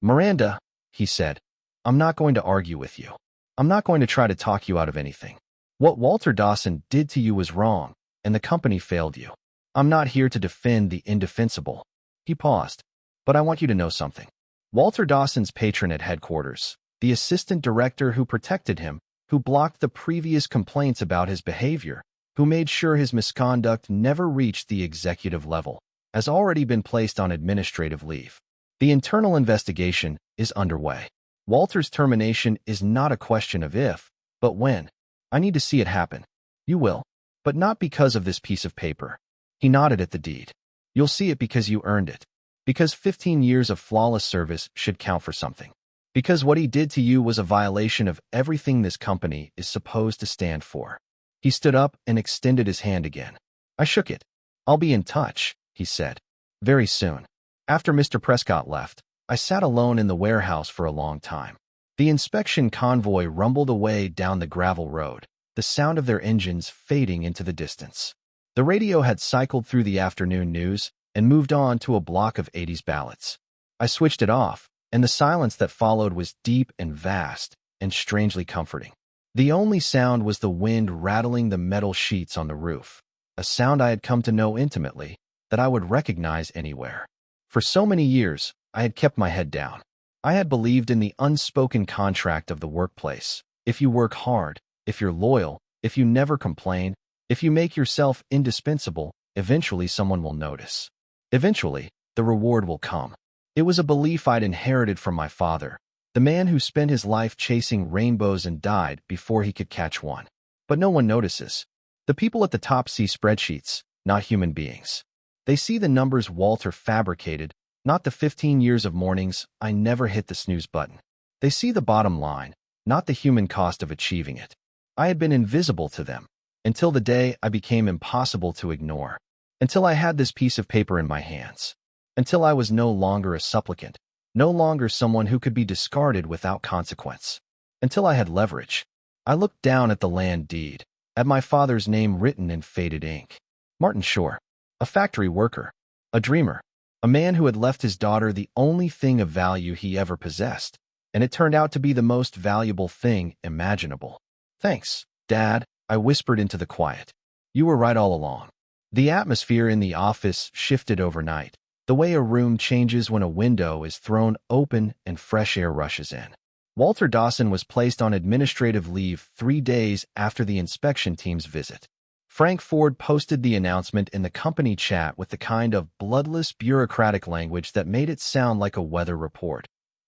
Speaker 1: Miranda, he said, I'm not going to argue with you. I'm not going to try to talk you out of anything. What Walter Dawson did to you was wrong, and the company failed you. I'm not here to defend the indefensible. He paused. But I want you to know something. Walter Dawson's patron at headquarters, the assistant director who protected him, who blocked the previous complaints about his behavior, who made sure his misconduct never reached the executive level, has already been placed on administrative leave. The internal investigation is underway. Walter's termination is not a question of if, but when. I need to see it happen. You will. But not because of this piece of paper. He nodded at the deed. You'll see it because you earned it. Because 15 years of flawless service should count for something. Because what he did to you was a violation of everything this company is supposed to stand for. He stood up and extended his hand again. I shook it. I'll be in touch, he said. Very soon. After Mr. Prescott left, I sat alone in the warehouse for a long time. The inspection convoy rumbled away down the gravel road, the sound of their engines fading into the distance. The radio had cycled through the afternoon news and moved on to a block of 80s ballads. I switched it off, and the silence that followed was deep and vast and strangely comforting. The only sound was the wind rattling the metal sheets on the roof, a sound I had come to know intimately, that I would recognize anywhere. For so many years, I had kept my head down. I had believed in the unspoken contract of the workplace. If you work hard, if you're loyal, if you never complain, if you make yourself indispensable, eventually someone will notice. Eventually, the reward will come. It was a belief I'd inherited from my father, the man who spent his life chasing rainbows and died before he could catch one. But no one notices. The people at the top see spreadsheets, not human beings. They see the numbers Walter fabricated, not the 15 years of mornings I never hit the snooze button. They see the bottom line, not the human cost of achieving it. I had been invisible to them, until the day I became impossible to ignore. Until I had this piece of paper in my hands. until I was no longer a supplicant, no longer someone who could be discarded without consequence. Until I had leverage. I looked down at the land deed, at my father's name written in faded ink. Martin Shore, a factory worker, a dreamer, a man who had left his daughter the only thing of value he ever possessed, and it turned out to be the most valuable thing imaginable. "Thanks, Dad," I whispered into the quiet. "You were right all along." The atmosphere in the office shifted overnight, the way a room changes when a window is thrown open and fresh air rushes in. Walter Dawson was placed on administrative leave 3 days after the inspection team's visit. Frank Ford posted the announcement in the company chat with the kind of bloodless bureaucratic language that made it sound like a weather report.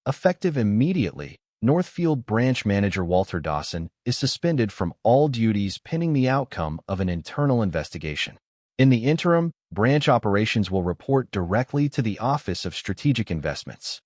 Speaker 1: Effective immediately, Northfield branch manager Walter Dawson is suspended from all duties pending the outcome of an internal investigation. In the interim, branch operations will report directly to the Office of Strategic Investments.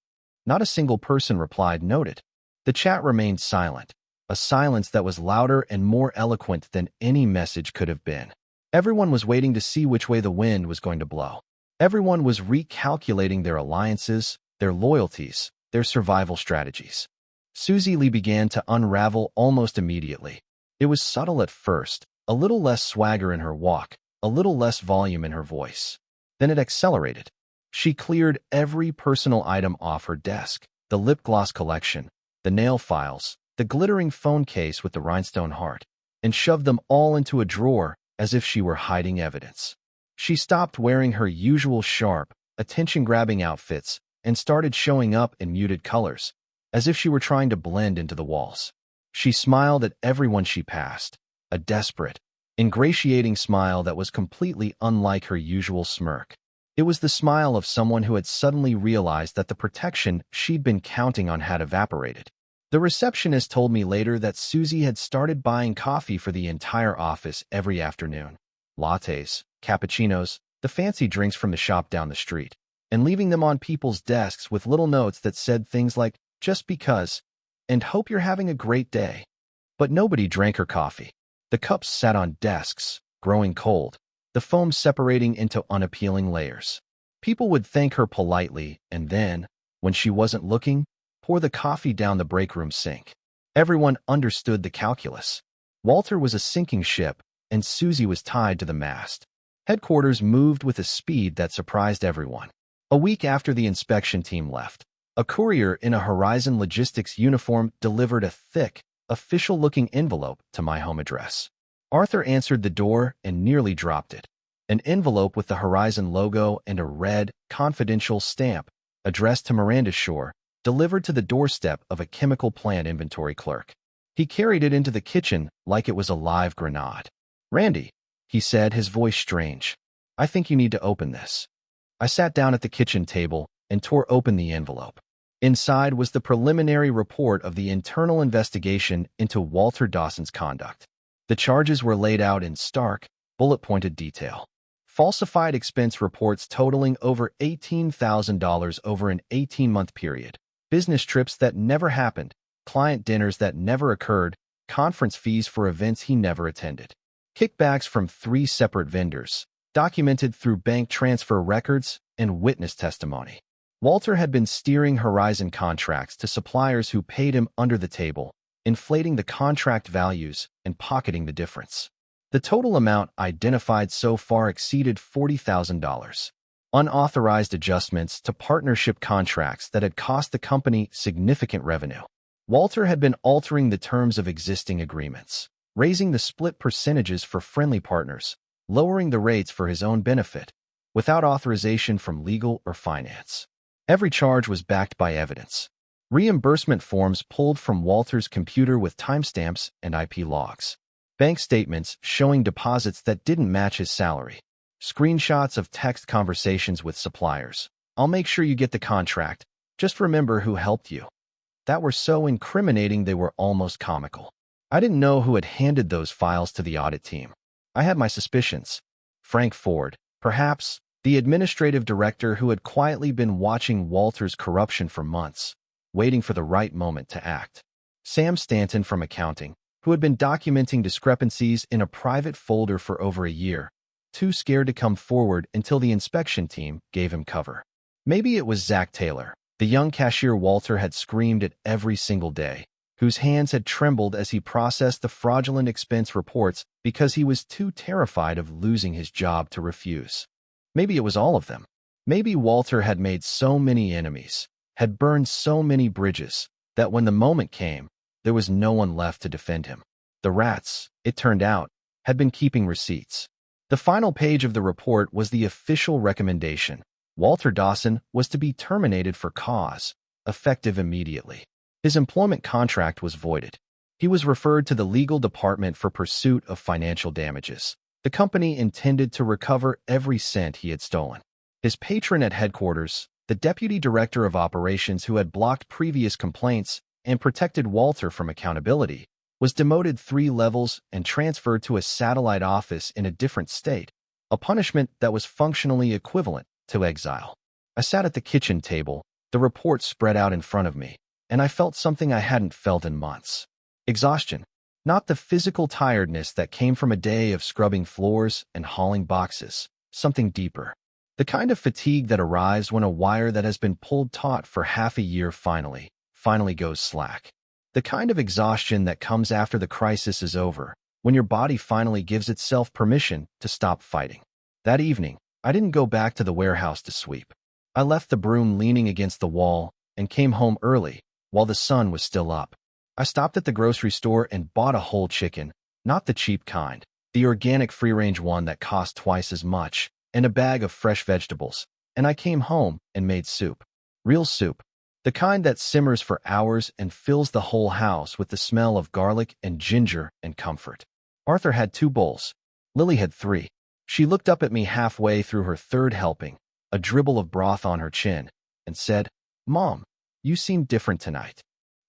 Speaker 1: Not a single person replied, noted. The chat remained silent, a silence that was louder and more eloquent than any message could have been. Everyone was waiting to see which way the wind was going to blow. Everyone was recalculating their alliances, their loyalties, their survival strategies. Susie Lee began to unravel almost immediately. It was subtle at first, a little less swagger in her walk, a little less volume in her voice. Then it accelerated. She cleared every personal item off her desk, the lip gloss collection, the nail files, the glittering phone case with the rhinestone heart, and shoved them all into a drawer as if she were hiding evidence. She stopped wearing her usual sharp, attention-grabbing outfits and started showing up in muted colors, as if she were trying to blend into the walls. She smiled at everyone she passed, a desperate, ingratiating smile that was completely unlike her usual smirk. It was the smile of someone who had suddenly realized that the protection she'd been counting on had evaporated. The receptionist told me later that Susie had started buying coffee for the entire office every afternoon. Lattes, cappuccinos, the fancy drinks from the shop down the street, and leaving them on people's desks with little notes that said things like, "Just because," and "Hope you're having a great day." But nobody drank her coffee. The cups sat on desks, growing cold, the foam separating into unappealing layers. People would thank her politely and then, when she wasn't looking, pour the coffee down the break room sink. Everyone understood the calculus. Walter was a sinking ship, and Susie was tied to the mast. Headquarters moved with a speed that surprised everyone. A week after the inspection team left, a courier in a Horizon Logistics uniform delivered a thick, official-looking envelope to my home address. Arthur answered the door and nearly dropped it. An envelope with the Horizon logo and a red, confidential stamp, addressed to Miranda Shore, delivered to the doorstep of a chemical plant inventory clerk. He carried it into the kitchen like it was a live grenade. "Randy," he said, his voice strange, "I think you need to open this." I sat down at the kitchen table and tore open the envelope. Inside was the preliminary report of the internal investigation into Walter Dawson's conduct. The charges were laid out in stark, bullet-pointed detail. Falsified expense reports totaling over $18,000 over an 18-month period. Business trips that never happened, client dinners that never occurred, conference fees for events he never attended. Kickbacks from 3 separate vendors, documented through bank transfer records and witness testimony. Walter had been steering Horizon contracts to suppliers who paid him under the table, inflating the contract values and pocketing the difference. The total amount identified so far exceeded $40,000. Unauthorized adjustments to partnership contracts that had cost the company significant revenue. Walter had been altering the terms of existing agreements, raising the split percentages for friendly partners, lowering the rates for his own benefit, without authorization from legal or finance. Every charge was backed by evidence. Reimbursement forms pulled from Walter's computer with timestamps and IP logs. Bank statements showing deposits that didn't match his salary. Screenshots of text conversations with suppliers. "I'll make sure you get the contract. Just remember who helped you." That were so incriminating they were almost comical. I didn't know who had handed those files to the audit team. I had my suspicions. Frank Ford, perhaps, the administrative director who had quietly been watching Walter's corruption for months, waiting for the right moment to act. Sam Stanton from accounting, who had been documenting discrepancies in a private folder for over a year, too scared to come forward until the inspection team gave him cover. Maybe it was Zach Taylor, the young cashier Walter had screamed at every single day, whose hands had trembled as he processed the fraudulent expense reports because he was too terrified of losing his job to refuse. Maybe it was all of them. Maybe Walter had made so many enemies, had burned so many bridges, that when the moment came, there was no one left to defend him. The rats, it turned out, had been keeping receipts. The final page of the report was the official recommendation. Walter Dawson was to be terminated for cause, effective immediately. His employment contract was voided. He was referred to the legal department for pursuit of financial damages. The company intended to recover every cent he had stolen. His patron at headquarters, the deputy director of operations who had blocked previous complaints and protected Walter from accountability, was demoted 3 levels and transferred to a satellite office in a different state, a punishment that was functionally equivalent to exile. I sat at the kitchen table, the report spread out in front of me, and I felt something I hadn't felt in months. Exhaustion. Not the physical tiredness that came from a day of scrubbing floors and hauling boxes, something deeper. The kind of fatigue that arrives when a wire that has been pulled taut for half a year finally goes slack. The kind of exhaustion that comes after the crisis is over, when your body finally gives itself permission to stop fighting. That evening, I didn't go back to the warehouse to sweep. I left the broom leaning against the wall and came home early, while the sun was still up. I stopped at the grocery store and bought a whole chicken, not the cheap kind, the organic free-range one that cost twice as much, and a bag of fresh vegetables, and I came home and made soup. Real soup. The kind that simmers for hours and fills the whole house with the smell of garlic and ginger and comfort. Arthur had 2 bowls. Lily had 3. She looked up at me halfway through her 3rd helping, a dribble of broth on her chin, and said, "Mom, you seem different tonight."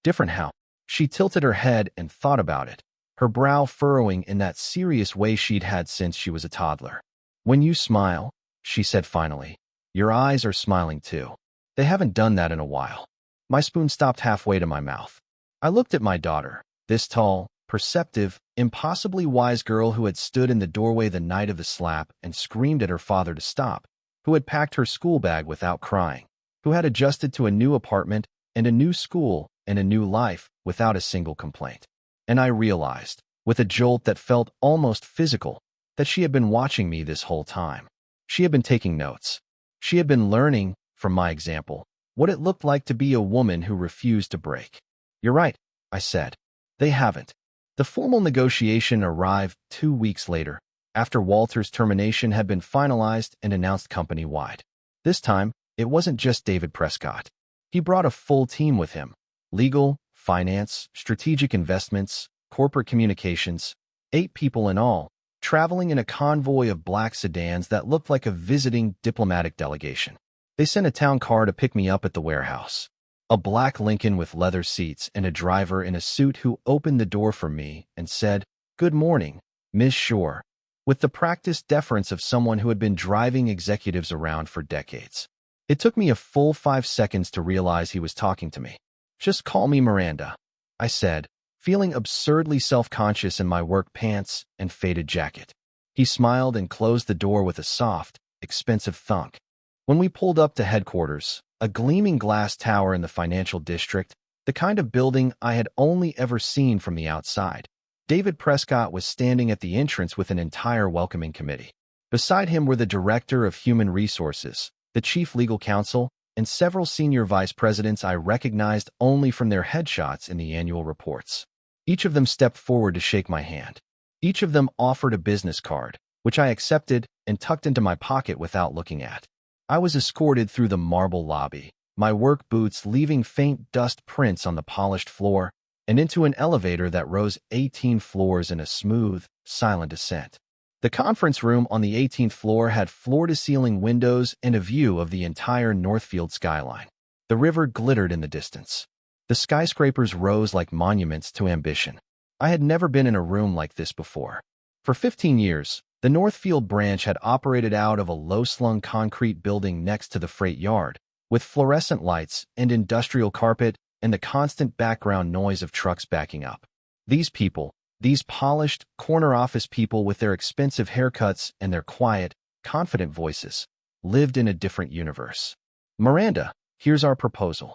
Speaker 1: Different how? She tilted her head and thought about it, her brow furrowing in that serious way she'd had since she was a toddler. "When you smile," she said finally, "your eyes are smiling too. They haven't done that in a while." My spoon stopped halfway to my mouth. I looked at my daughter, this tall, perceptive, impossibly wise girl who had stood in the doorway the night of the slap and screamed at her father to stop, who had packed her school bag without crying, who had adjusted to a new apartment and a new school and a new life without a single complaint. And I realized, with a jolt that felt almost physical, that she had been watching me this whole time. She had been taking notes. She had been learning, from my example, what it looked like to be a woman who refused to break. "You're right," I said. "They haven't." The formal negotiation arrived 2 weeks later, after Walter's termination had been finalized and announced company-wide. This time, it wasn't just David Prescott. He brought a full team with him: legal, finance, strategic investments, corporate communications, 8 people in all, traveling in a convoy of black sedans that looked like a visiting diplomatic delegation. They sent a town car to pick me up at the warehouse. A black Lincoln with leather seats and a driver in a suit who opened the door for me and said, "Good morning, Ms. Shore," with the practiced deference of someone who had been driving executives around for decades. It took me a full 5 seconds to realize he was talking to me. "Just call me Miranda," I said, feeling absurdly self-conscious in my work pants and faded jacket. He smiled and closed the door with a soft, expensive thunk. When we pulled up to headquarters, a gleaming glass tower in the financial district, the kind of building I had only ever seen from the outside, David Prescott was standing at the entrance with an entire welcoming committee. Beside him were the Director of Human Resources, the Chief Legal Counsel, and several senior vice presidents I recognized only from their headshots in the annual reports. Each of them stepped forward to shake my hand. Each of them offered a business card, which I accepted and tucked into my pocket without looking at. I was escorted through the marble lobby, my work boots leaving faint dust prints on the polished floor, and into an elevator that rose 18 floors in a smooth, silent ascent. The conference room on the 18th floor had floor-to-ceiling windows and a view of the entire Northfield skyline. The river glittered in the distance. The skyscrapers rose like monuments to ambition. I had never been in a room like this before. For 15 years, the Northfield branch had operated out of a low-slung concrete building next to the freight yard, with fluorescent lights and industrial carpet and the constant background noise of trucks backing up. These people, these polished, corner office people with their expensive haircuts and their quiet, confident voices, lived in a different universe. Miranda, here's our proposal.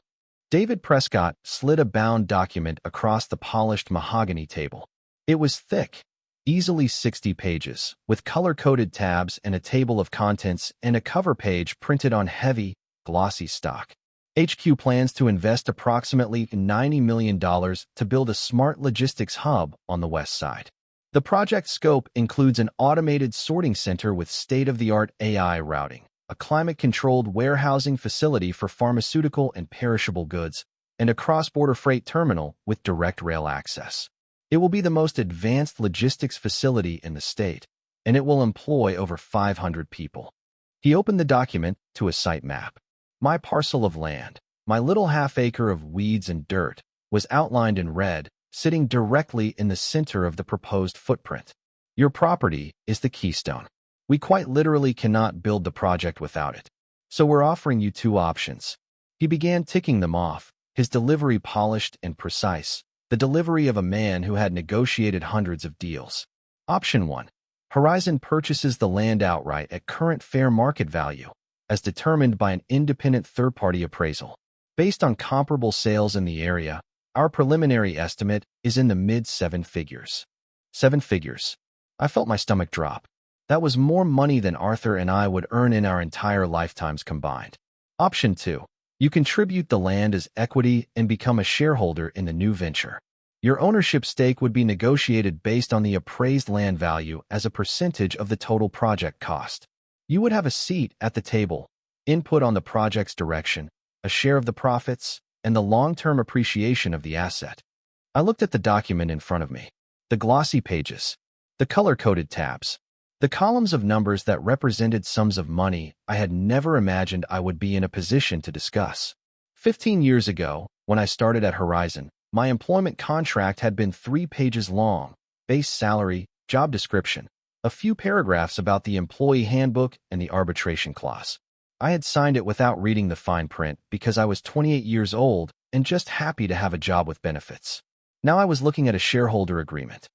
Speaker 1: David Prescott slid a bound document across the polished mahogany table. It was thick, easily 60 pages, with color-coded tabs and a table of contents and a cover page printed on heavy, glossy stock. HQ plans to invest approximately $90 million to build a smart logistics hub on the west side. The project scope includes an automated sorting center with state-of-the-art AI routing, a climate-controlled warehousing facility for pharmaceutical and perishable goods, and a cross-border freight terminal with direct rail access. It will be the most advanced logistics facility in the state, and it will employ over 500 people. He opened the document to a site map. My parcel of land, my little half-acre of weeds and dirt, was outlined in red, sitting directly in the center of the proposed footprint. Your property is the keystone. We quite literally cannot build the project without it. So we're offering you two options. He began ticking them off, his delivery polished and precise, the delivery of a man who had negotiated hundreds of deals. Option 1. Horizon purchases the land outright at current fair market value, as determined by an independent third-party appraisal. Based on comparable sales in the area, our preliminary estimate is in the mid-7 figures. 7 figures. I felt my stomach drop. That was more money than Arthur and I would earn in our entire lifetimes combined. Option 2. You contribute the land as equity and become a shareholder in the new venture. Your ownership stake would be negotiated based on the appraised land value as a percentage of the total project cost. You would have a seat at the table, input on the project's direction, a share of the profits, and the long-term appreciation of the asset. I looked at the document in front of me. The glossy pages, the color-coded tabs, the columns of numbers that represented sums of money I had never imagined I would be in a position to discuss. 15 years ago, when I started at Horizon, my employment contract had been 3 pages long, base salary, job description, a few paragraphs about the employee handbook and the arbitration clause. I had signed it without reading the fine print because I was 28 years old and just happy to have a job with benefits. Now I was looking at a shareholder agreement.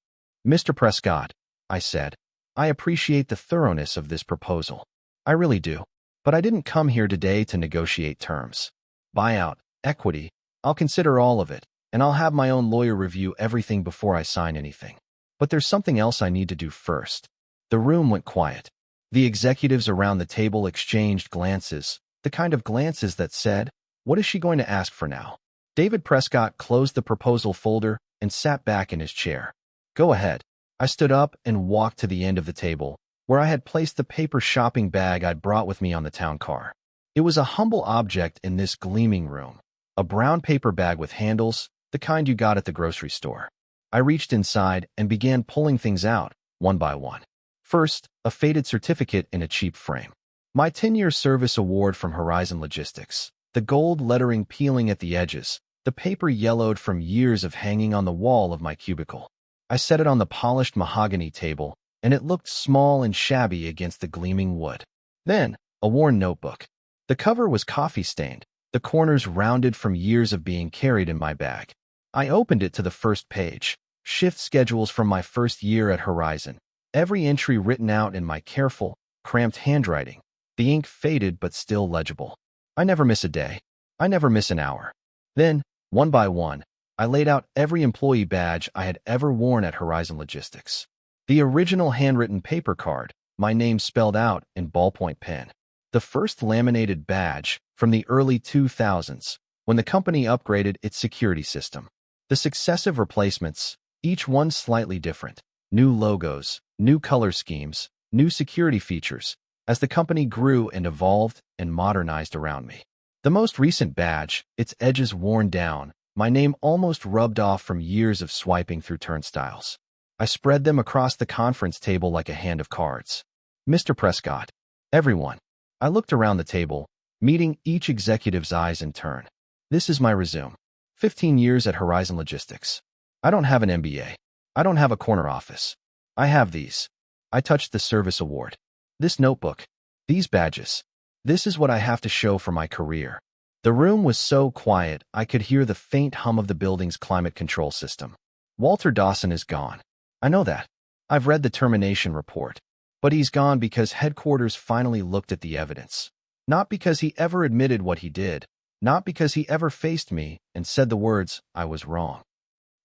Speaker 1: Mr. Prescott, I said, I appreciate the thoroughness of this proposal. I really do. But I didn't come here today to negotiate terms. Buyout, equity, I'll consider all of it, and I'll have my own lawyer review everything before I sign anything. But there's something else I need to do first. The room went quiet. The executives around the table exchanged glances, the kind of glances that said, "What is she going to ask for now?" David Prescott closed the proposal folder and sat back in his chair. Go ahead. I stood up and walked to the end of the table, where I had placed the paper shopping bag I'd brought with me on the town car. It was a humble object in this gleaming room, a brown paper bag with handles, the kind you got at the grocery store. I reached inside and began pulling things out, one by one. First, a faded certificate in a cheap frame. My 10-year service award from Horizon Logistics, the gold lettering peeling at the edges, the paper yellowed from years of hanging on the wall of my cubicle. I set it on the polished mahogany table, and it looked small and shabby against the gleaming wood. Then, a worn notebook. The cover was coffee-stained, the corners rounded from years of being carried in my bag. I opened it to the first page, shift schedules from my first year at Horizon. Every entry written out in my careful, cramped handwriting, the ink faded but still legible. I never miss a day. I never miss an hour. Then, one by one, I laid out every employee badge I had ever worn at Horizon Logistics. The original handwritten paper card, my name spelled out in ballpoint pen. The first laminated badge from the early 2000s, when the company upgraded its security system. The successive replacements, each one slightly different. New logos, new color schemes, new security features, as the company grew and evolved and modernized around me. The most recent badge, its edges worn down, my name almost rubbed off from years of swiping through turnstiles. I spread them across the conference table like a hand of cards. Mr. Prescott, everyone. I looked around the table, meeting each executive's eyes in turn. This is my resume. 15 years at Horizon Logistics. I don't have an MBA. I don't have a corner office. I have these. I touched the service award. This notebook. These badges. This is what I have to show for my career. The room was so quiet I could hear the faint hum of the building's climate control system. Walter Dawson is gone. I know that. I've read the termination report. But he's gone because headquarters finally looked at the evidence. Not because he ever admitted what he did, not because he ever faced me and said the words, "I was wrong."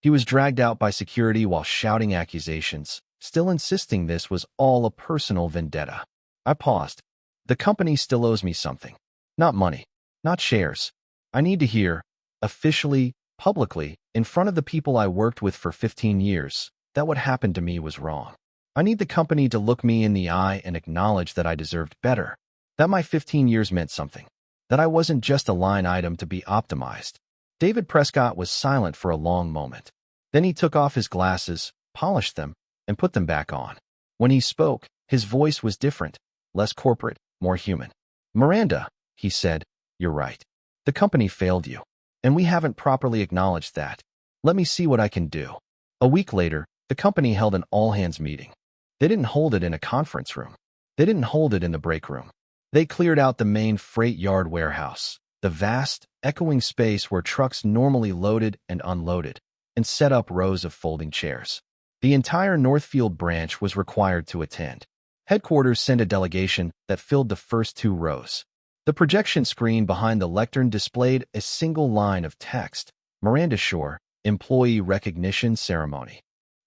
Speaker 1: He was dragged out by security while shouting accusations, still insisting this was all a personal vendetta. I paused. The company still owes me something. Not money, not shares. I need to hear, officially, publicly, in front of the people I worked with for 15 years, that what happened to me was wrong. I need the company to look me in the eye and acknowledge that I deserved better, that my 15 years meant something, that I wasn't just a line item to be optimized. David Prescott was silent for a long moment. Then he took off his glasses, polished them, and put them back on. When he spoke, his voice was different, less corporate, more human. "Miranda," he said, "you're right. The company failed you, and we haven't properly acknowledged that. Let me see what I can do." A week later, the company held an all-hands meeting. They didn't hold it in a conference room. They didn't hold it in the break room. They cleared out the main freight yard warehouse, the vast, echoing space where trucks normally loaded and unloaded, and set up rows of folding chairs. The entire Northfield branch was required to attend. Headquarters sent a delegation that filled the first 2 rows. The projection screen behind the lectern displayed a single line of text, "Miranda Shore, Employee Recognition Ceremony."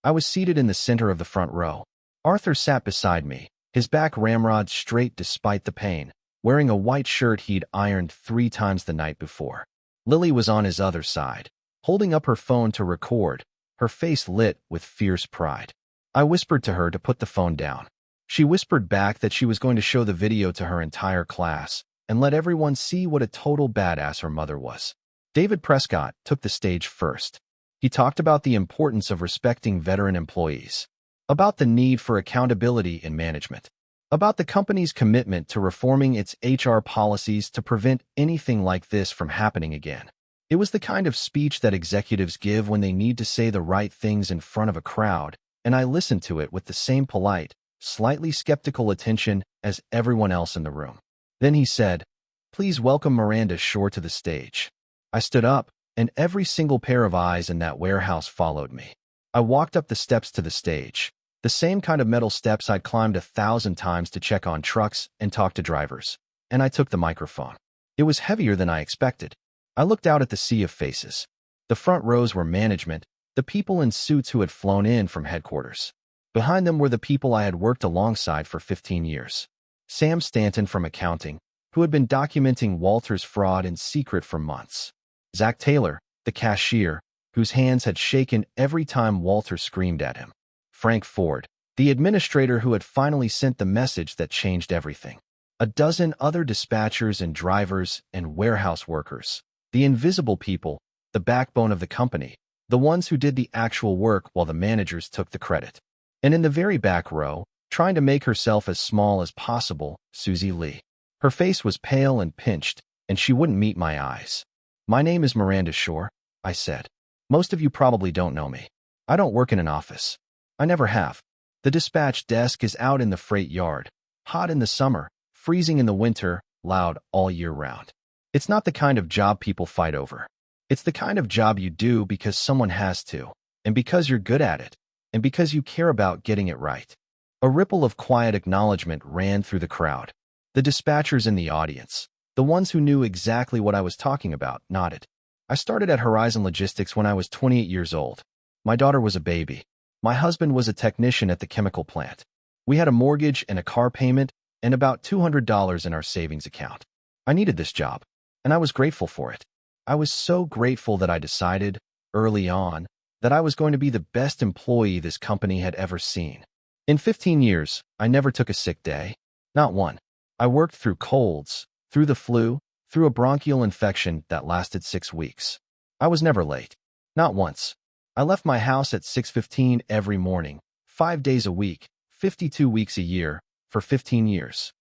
Speaker 1: I was seated in the center of the front row. Arthur sat beside me, his back ramrod straight despite the pain, wearing a white shirt he'd ironed 3 times the night before. Lily was on his other side, holding up her phone to record, her face lit with fierce pride. I whispered to her to put the phone down. She whispered back that she was going to show the video to her entire class and let everyone see what a total badass her mother was. David Prescott took the stage first. He talked about the importance of respecting veteran employees, about the need for accountability in management, about the company's commitment to reforming its HR policies to prevent anything like this from happening again. It was the kind of speech that executives give when they need to say the right things in front of a crowd, and I listened to it with the same polite, slightly skeptical attention as everyone else in the room. Then he said, "Please welcome Miranda Shore to the stage." I stood up, and every single pair of eyes in that warehouse followed me. I walked up the steps to the stage, the same kind of metal steps I'd climbed 1,000 times to check on trucks and talk to drivers, and I took the microphone. It was heavier than I expected. I looked out at the sea of faces. The front rows were management, the people in suits who had flown in from headquarters. Behind them were the people I had worked alongside for 15 years. Sam Stanton from accounting, who had been documenting Walter's fraud in secret for months. Zach Taylor, the cashier, whose hands had shaken every time Walter screamed at him. Frank Ford, the administrator who had finally sent the message that changed everything. A dozen other dispatchers and drivers and warehouse workers. The invisible people, the backbone of the company, the ones who did the actual work while the managers took the credit. And in the very back row, trying to make herself as small as possible, Susie Lee. Her face was pale and pinched, and she wouldn't meet my eyes. "My name is Miranda Shore," I said. "Most of you probably don't know me. I don't work in an office. I never have. The dispatch desk is out in the freight yard, hot in the summer, freezing in the winter, loud all year round. It's not the kind of job people fight over. It's the kind of job you do because someone has to, and because you're good at it, and because you care about getting it right." A ripple of quiet acknowledgement ran through the crowd. The dispatchers in the audience, the ones who knew exactly what I was talking about, nodded. I started at Horizon Logistics when I was 28 years old. My daughter was a baby. My husband was a technician at the chemical plant. We had a mortgage and a car payment and about $200 in our savings account. I needed this job, and I was grateful for it. I was so grateful that I decided, early on, that I was going to be the best employee this company had ever seen. In 15 years, I never took a sick day. Not one. I worked through colds, through the flu, through a bronchial infection that lasted 6 weeks. I was never late. Not once. I left my house at 6:15 every morning, 5 days a week, 52 weeks a year, for 15 years.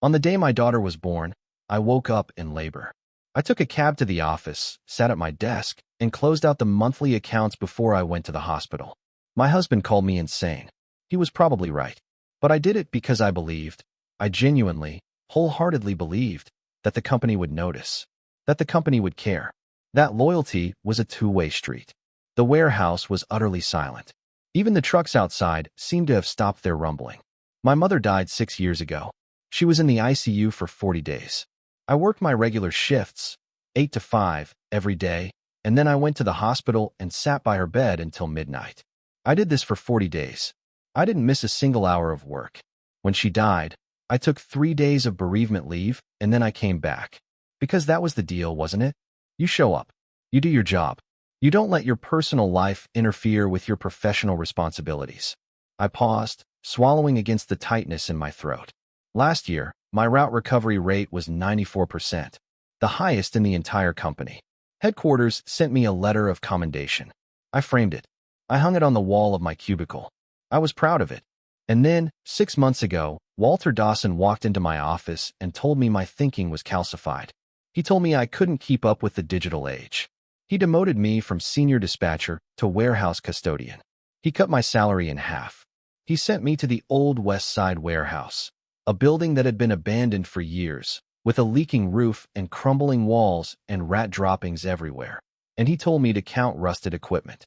Speaker 1: On the day my daughter was born, I woke up in labor. I took a cab to the office, sat at my desk, and closed out the monthly accounts before I went to the hospital. My husband called me insane. He was probably right. But I did it because I believed, I genuinely, wholeheartedly believed, that the company would notice, that the company would care. That loyalty was a two-way street. The warehouse was utterly silent. Even the trucks outside seemed to have stopped their rumbling. My mother died 6 years ago. She was in the ICU for 40 days. I worked my regular shifts, 8 to 5, every day, and then I went to the hospital and sat by her bed until midnight. I did this for 40 days. I didn't miss a single hour of work. When she died, I took 3 days of bereavement leave, and then I came back. Because that was the deal, wasn't it? You show up. You do your job. You don't let your personal life interfere with your professional responsibilities. I paused, swallowing against the tightness in my throat. Last year, my route recovery rate was 94%, the highest in the entire company. Headquarters sent me a letter of commendation. I framed it. I hung it on the wall of my cubicle. I was proud of it. And then, 6 months ago, Walter Dawson walked into my office and told me my thinking was calcified. He told me I couldn't keep up with the digital age. He demoted me from senior dispatcher to warehouse custodian. He cut my salary in half. He sent me to the old West Side warehouse, a building that had been abandoned for years, with a leaking roof and crumbling walls and rat droppings everywhere. And he told me to count rusted equipment.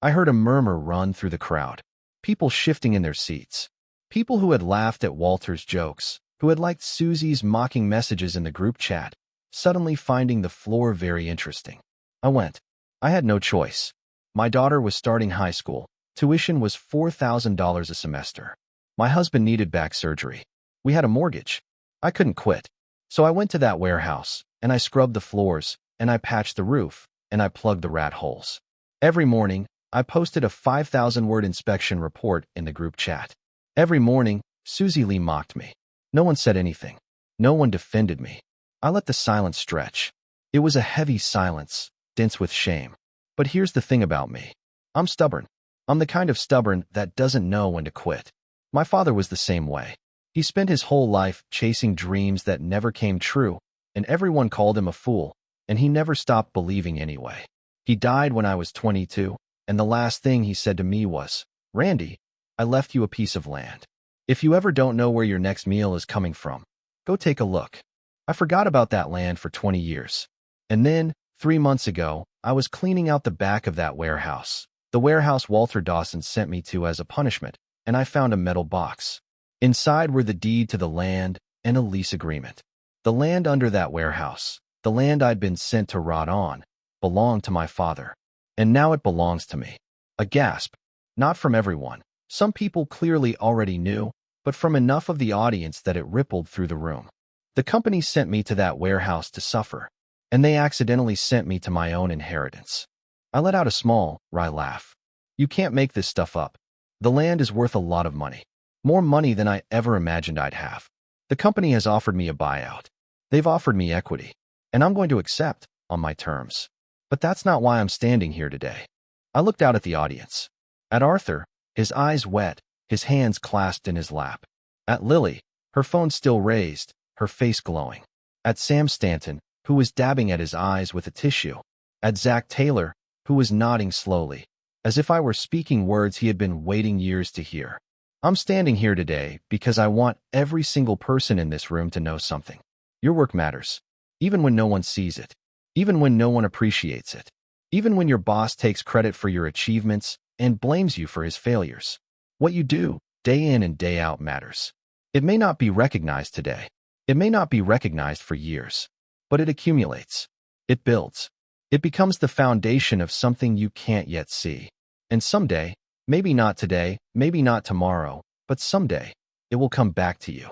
Speaker 1: I heard a murmur run through the crowd. People shifting in their seats. People who had laughed at Walter's jokes, who had liked Susie's mocking messages in the group chat, suddenly finding the floor very interesting. I went. I had no choice. My daughter was starting high school. Tuition was $4,000 a semester. My husband needed back surgery. We had a mortgage. I couldn't quit. So I went to that warehouse, and I scrubbed the floors, and I patched the roof, and I plugged the rat holes. Every morning, I posted a 5,000-word inspection report in the group chat. Every morning, Susie Lee mocked me. No one said anything. No one defended me. I let the silence stretch. It was a heavy silence, dense with shame. But here's the thing about me. I'm stubborn. I'm the kind of stubborn that doesn't know when to quit. My father was the same way. He spent his whole life chasing dreams that never came true, and everyone called him a fool, and he never stopped believing anyway. He died when I was 22, and the last thing he said to me was, "Randy, I left you a piece of land. If you ever don't know where your next meal is coming from, go take a look." I forgot about that land for 20 years. And then, 3 months ago, I was cleaning out the back of that warehouse, the warehouse Walter Dawson sent me to as a punishment, and I found a metal box. Inside were the deed to the land and a lease agreement. The land under that warehouse, the land I'd been sent to rot on, belonged to my father. And now it belongs to me. A gasp. Not from everyone. Some people clearly already knew, but from enough of the audience that it rippled through the room. The company sent me to that warehouse to suffer, and they accidentally sent me to my own inheritance. I let out a small, wry laugh. You can't make this stuff up. The land is worth a lot of money. More money than I ever imagined I'd have. The company has offered me a buyout. They've offered me equity, and I'm going to accept, on my terms. But that's not why I'm standing here today. I looked out at the audience. At Arthur, his eyes wet, his hands clasped in his lap. At Lily, her phone still raised, her face glowing. At Sam Stanton, who was dabbing at his eyes with a tissue. At Zach Taylor, who was nodding slowly, as if I were speaking words he had been waiting years to hear. I'm standing here today because I want every single person in this room to know something. Your work matters, even when no one sees it. Even when no one appreciates it. Even when your boss takes credit for your achievements and blames you for his failures. What you do, day in and day out, matters. It may not be recognized today. It may not be recognized for years. But it accumulates. It builds. It becomes the foundation of something you can't yet see. And someday, maybe not today, maybe not tomorrow, but someday, it will come back to you.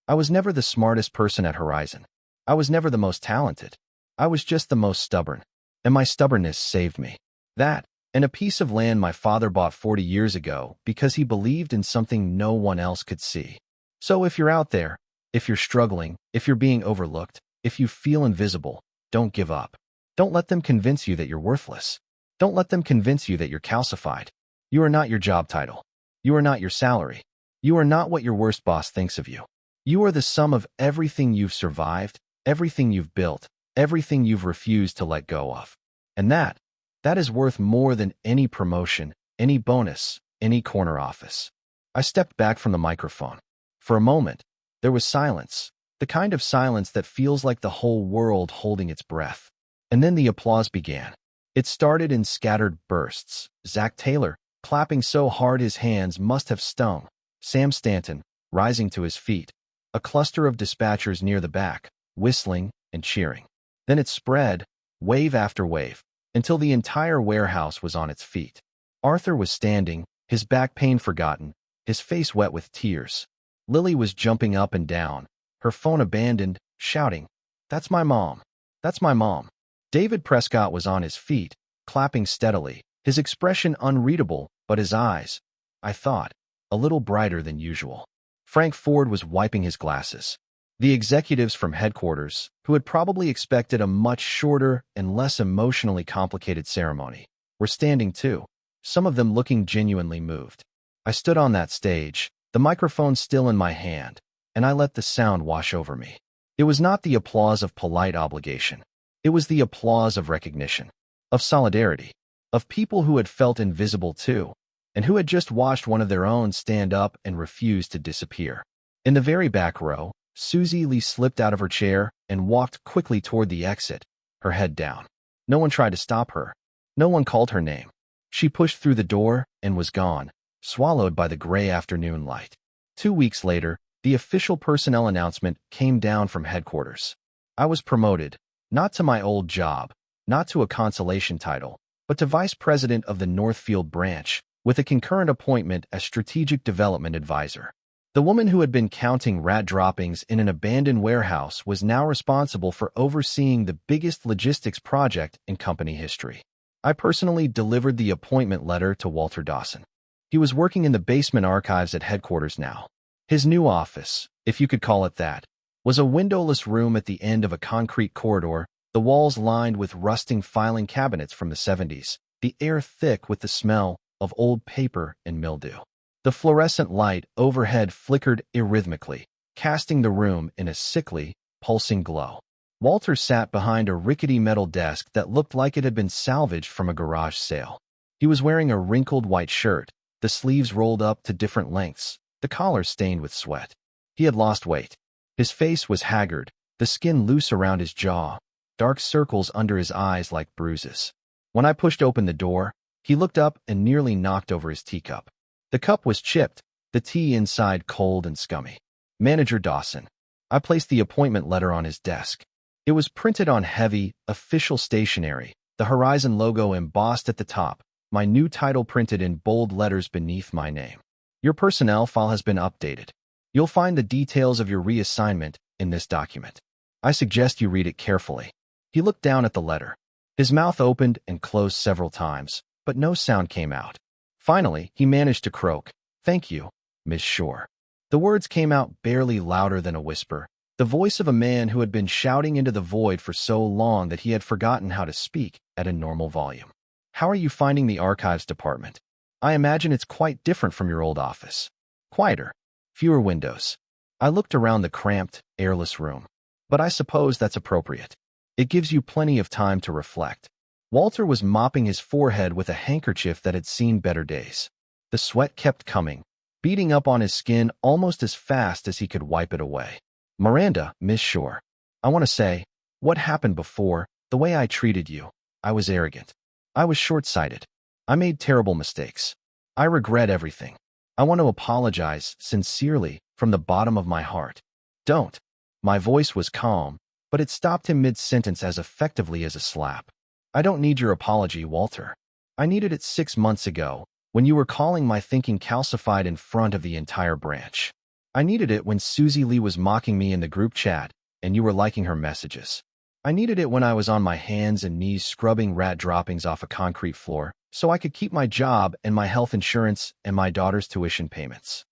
Speaker 1: I was never the smartest person at Horizon. I was never the most talented. I was just the most stubborn, and my stubbornness saved me. That, and a piece of land my father bought 40 years ago because he believed in something no one else could see. So if you're out there, if you're struggling, if you're being overlooked, if you feel invisible, don't give up. Don't let them convince you that you're worthless. Don't let them convince you that you're calcified. You are not your job title. You are not your salary. You are not what your worst boss thinks of you. You are the sum of everything you've survived, everything you've built, everything you've refused to let go of. And that is worth more than any promotion, any bonus, any corner office. I stepped back from the microphone. For a moment, there was silence, the kind of silence that feels like the whole world holding its breath. And then the applause began. It started in scattered bursts. Zach Taylor, clapping so hard his hands must have stung. Sam Stanton, rising to his feet. A cluster of dispatchers near the back, whistling and cheering. Then it spread, wave after wave, until the entire warehouse was on its feet. Arthur was standing, his back pain forgotten, his face wet with tears. Lily was jumping up and down, her phone abandoned, shouting, "That's my mom! That's my mom!" David Prescott was on his feet, clapping steadily, his expression unreadable, but his eyes, I thought, a little brighter than usual. Frank Ford was wiping his glasses. The executives from headquarters, who had probably expected a much shorter and less emotionally complicated ceremony, were standing too, some of them looking genuinely moved. I stood on that stage, the microphone still in my hand, and I let the sound wash over me. It was not the applause of polite obligation. It was the applause of recognition, of solidarity, of people who had felt invisible too, and who had just watched one of their own stand up and refuse to disappear. In the very back row, Susie Lee slipped out of her chair and walked quickly toward the exit, her head down. No one tried to stop her. No one called her name. She pushed through the door and was gone, swallowed by the gray afternoon light. 2 weeks later, the official personnel announcement came down from headquarters. I was promoted, not to my old job, not to a consolation title, but to vice president of the Northfield branch, with a concurrent appointment as strategic development advisor. The woman who had been counting rat droppings in an abandoned warehouse was now responsible for overseeing the biggest logistics project in company history. I personally delivered the appointment letter to Walter Dawson. He was working in the basement archives at headquarters now. His new office, if you could call it that, was a windowless room at the end of a concrete corridor, the walls lined with rusting filing cabinets from the 70s, the air thick with the smell of old paper and mildew. The fluorescent light overhead flickered irrhythmically, casting the room in a sickly, pulsing glow. Walter sat behind a rickety metal desk that looked like it had been salvaged from a garage sale. He was wearing a wrinkled white shirt, the sleeves rolled up to different lengths, the collar stained with sweat. He had lost weight. His face was haggard, the skin loose around his jaw, dark circles under his eyes like bruises. When I pushed open the door, he looked up and nearly knocked over his teacup. The cup was chipped, the tea inside cold and scummy. Manager Dawson. I placed the appointment letter on his desk. It was printed on heavy, official stationery, the Horizon logo embossed at the top, my new title printed in bold letters beneath my name. Your personnel file has been updated. You'll find the details of your reassignment in this document. I suggest you read it carefully. He looked down at the letter. His mouth opened and closed several times, but no sound came out. Finally, he managed to croak, "Thank you, Miss Shore." The words came out barely louder than a whisper, the voice of a man who had been shouting into the void for so long that he had forgotten how to speak at a normal volume. "How are you finding the archives department? I imagine it's quite different from your old office. Quieter, fewer windows." I looked around the cramped, airless room. "But I suppose that's appropriate. It gives you plenty of time to reflect." Walter was mopping his forehead with a handkerchief that had seen better days. The sweat kept coming, beating up on his skin almost as fast as he could wipe it away. "Miranda, Miss Shore, I want to say, what happened before, the way I treated you, I was arrogant. I was short-sighted. I made terrible mistakes. I regret everything. I want to apologize sincerely from the bottom of my heart." "Don't." My voice was calm, but it stopped him mid-sentence as effectively as a slap. "I don't need your apology, Walter. I needed it 6 months ago, when you were calling my thinking calcified in front of the entire branch. I needed it when Susie Lee was mocking me in the group chat, and you were liking her messages. I needed it when I was on my hands and knees scrubbing rat droppings off a concrete floor, so I could keep my job and my health insurance and my daughter's tuition payments."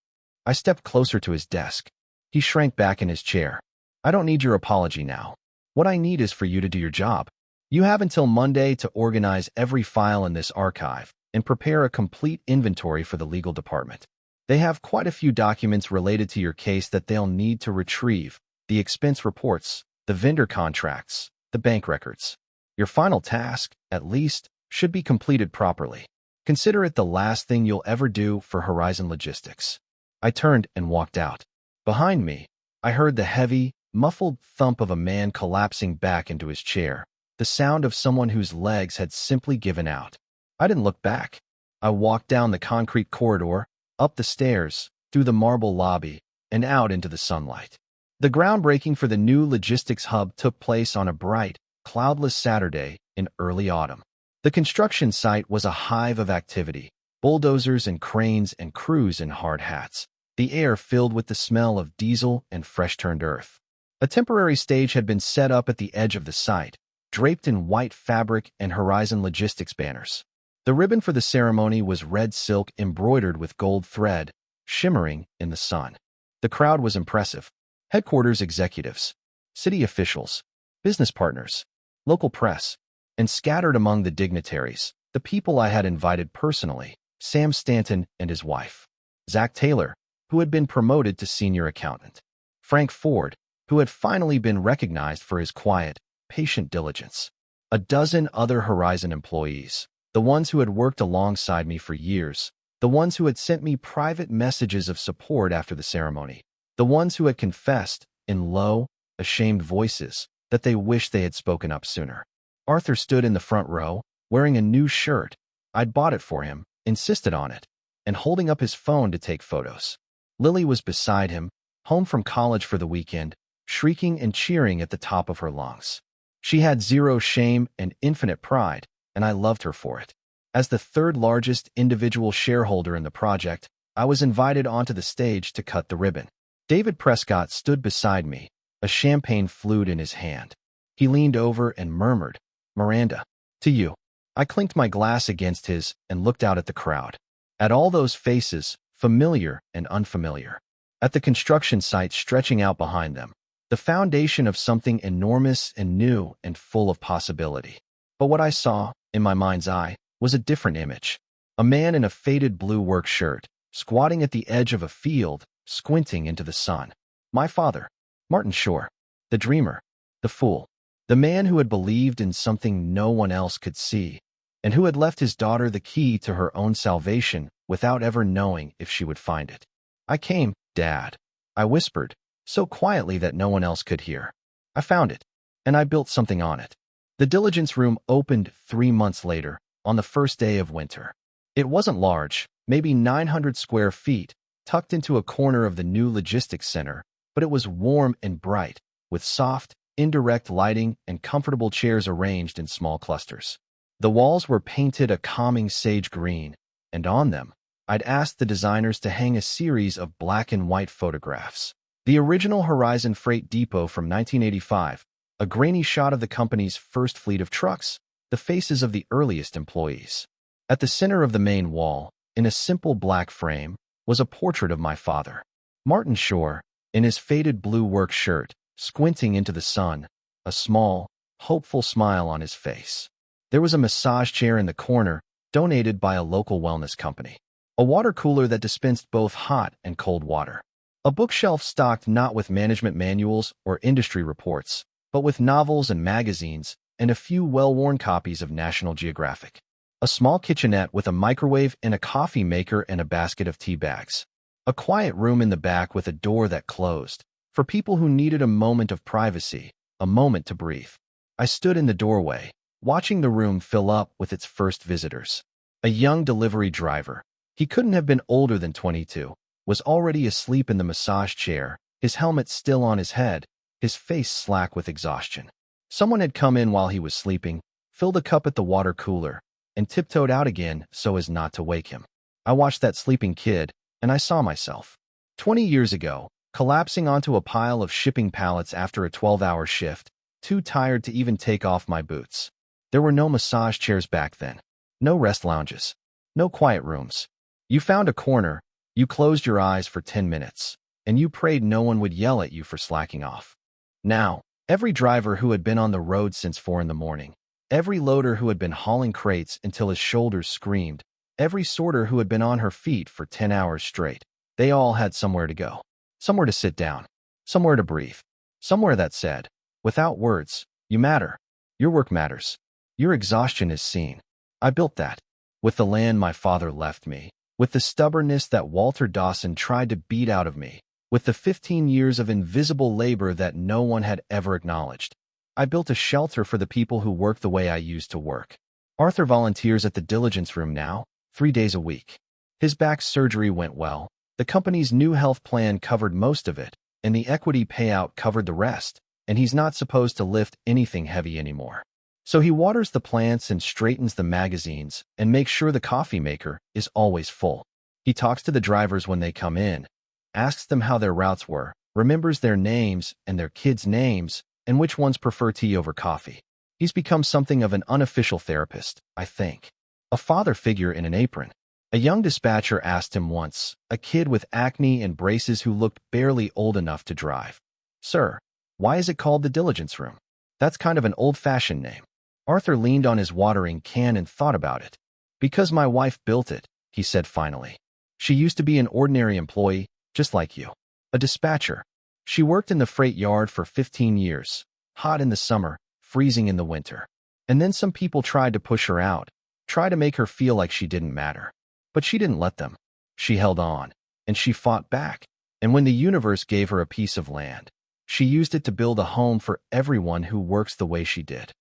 Speaker 1: I stepped closer to his desk. He shrank back in his chair. "I don't need your apology now. What I need is for you to do your job. You have until Monday to organize every file in this archive and prepare a complete inventory for the legal department. They have quite a few documents related to your case that they'll need to retrieve: the expense reports, the vendor contracts, the bank records. Your final task, at least, should be completed properly. Consider it the last thing you'll ever do for Horizon Logistics." I turned and walked out. Behind me, I heard the heavy, muffled thump of a man collapsing back into his chair, the sound of someone whose legs had simply given out. I didn't look back. I walked down the concrete corridor, up the stairs, through the marble lobby, and out into the sunlight. The groundbreaking for the new logistics hub took place on a bright, cloudless Saturday in early autumn. The construction site was a hive of activity, bulldozers and cranes and crews in hard hats, the air filled with the smell of diesel and fresh-turned earth. A temporary stage had been set up at the edge of the site, draped in white fabric and Horizon Logistics banners. The ribbon for the ceremony was red silk embroidered with gold thread, shimmering in the sun. The crowd was impressive. Headquarters executives, city officials, business partners, local press, and scattered among the dignitaries, the people I had invited personally, Sam Stanton and his wife, Zach Taylor, who had been promoted to senior accountant, Frank Ford, who had finally been recognized for his quiet, patient diligence, a dozen other Horizon employees, the ones who had worked alongside me for years, the ones who had sent me private messages of support after the ceremony, the ones who had confessed, in low, ashamed voices, that they wished they had spoken up sooner. Arthur stood in the front row, wearing a new shirt. I'd bought it for him, insisted on it, and holding up his phone to take photos. Lily was beside him, home from college for the weekend, shrieking and cheering at the top of her lungs. She had zero shame and infinite pride, and I loved her for it. As the third largest individual shareholder in the project, I was invited onto the stage to cut the ribbon. David Prescott stood beside me, a champagne flute in his hand. He leaned over and murmured, "Miranda, to you." I clinked my glass against his and looked out at the crowd. At all those faces, familiar and unfamiliar. At the construction site stretching out behind them. The foundation of something enormous and new and full of possibility. But what I saw, in my mind's eye, was a different image. A man in a faded blue work shirt, squatting at the edge of a field, squinting into the sun. My father, Martin Shore, the dreamer, the fool, the man who had believed in something no one else could see, and who had left his daughter the key to her own salvation without ever knowing if she would find it. "I came, Dad," I whispered, so quietly that no one else could hear. "I found it, and I built something on it." The diligence room opened 3 months later, on the first day of winter. It wasn't large, maybe 900 square feet, tucked into a corner of the new logistics center, but it was warm and bright, with soft, indirect lighting and comfortable chairs arranged in small clusters. The walls were painted a calming sage green, and on them, I'd asked the designers to hang a series of black and white photographs. The original Horizon Freight Depot from 1985, a grainy shot of the company's first fleet of trucks, the faces of the earliest employees. At the center of the main wall, in a simple black frame, was a portrait of my father, Martin Shore, in his faded blue work shirt, squinting into the sun, a small, hopeful smile on his face. There was a massage chair in the corner, donated by a local wellness company. A water cooler that dispensed both hot and cold water. A bookshelf stocked not with management manuals or industry reports, but with novels and magazines, and a few well-worn copies of National Geographic. A small kitchenette with a microwave and a coffee maker and a basket of tea bags. A quiet room in the back with a door that closed, for people who needed a moment of privacy, a moment to breathe. I stood in the doorway, watching the room fill up with its first visitors. A young delivery driver, he couldn't have been older than 22, was already asleep in the massage chair, his helmet still on his head, his face slack with exhaustion. Someone had come in while he was sleeping, filled a cup at the water cooler, and tiptoed out again so as not to wake him. I watched that sleeping kid, and I saw myself. 20 years ago, collapsing onto a pile of shipping pallets after a 12-hour shift, too tired to even take off my boots. There were no massage chairs back then. No rest lounges. No quiet rooms. You found a corner, you closed your eyes for 10 minutes, and you prayed no one would yell at you for slacking off. Now, every driver who had been on the road since 4 in the morning, every loader who had been hauling crates until his shoulders screamed, every sorter who had been on her feet for 10 hours straight, they all had somewhere to go. Somewhere to sit down. Somewhere to breathe. Somewhere that said, without words, you matter. Your work matters. Your exhaustion is seen. I built that. With the land my father left me. With the stubbornness that Walter Dawson tried to beat out of me. With the 15 years of invisible labor that no one had ever acknowledged. I built a shelter for the people who work the way I used to work. Arthur volunteers at the diligence room now, 3 days a week. His back surgery went well. The company's new health plan covered most of it, and the equity payout covered the rest, and he's not supposed to lift anything heavy anymore. So he waters the plants and straightens the magazines and makes sure the coffee maker is always full. He talks to the drivers when they come in, asks them how their routes were, remembers their names and their kids' names, and which ones prefer tea over coffee. He's become something of an unofficial therapist, I think. A father figure in an apron. A young dispatcher asked him once, a kid with acne and braces who looked barely old enough to drive, "Sir, why is it called the diligence room? That's kind of an old-fashioned name." Arthur leaned on his watering can and thought about it. "Because my wife built it," he said finally. "She used to be an ordinary employee, just like you. A dispatcher. She worked in the freight yard for 15 years, hot in the summer, freezing in the winter. And then some people tried to push her out, tried to make her feel like she didn't matter. But she didn't let them. She held on, and she fought back. And when the universe gave her a piece of land, she used it to build a home for everyone who works the way she did."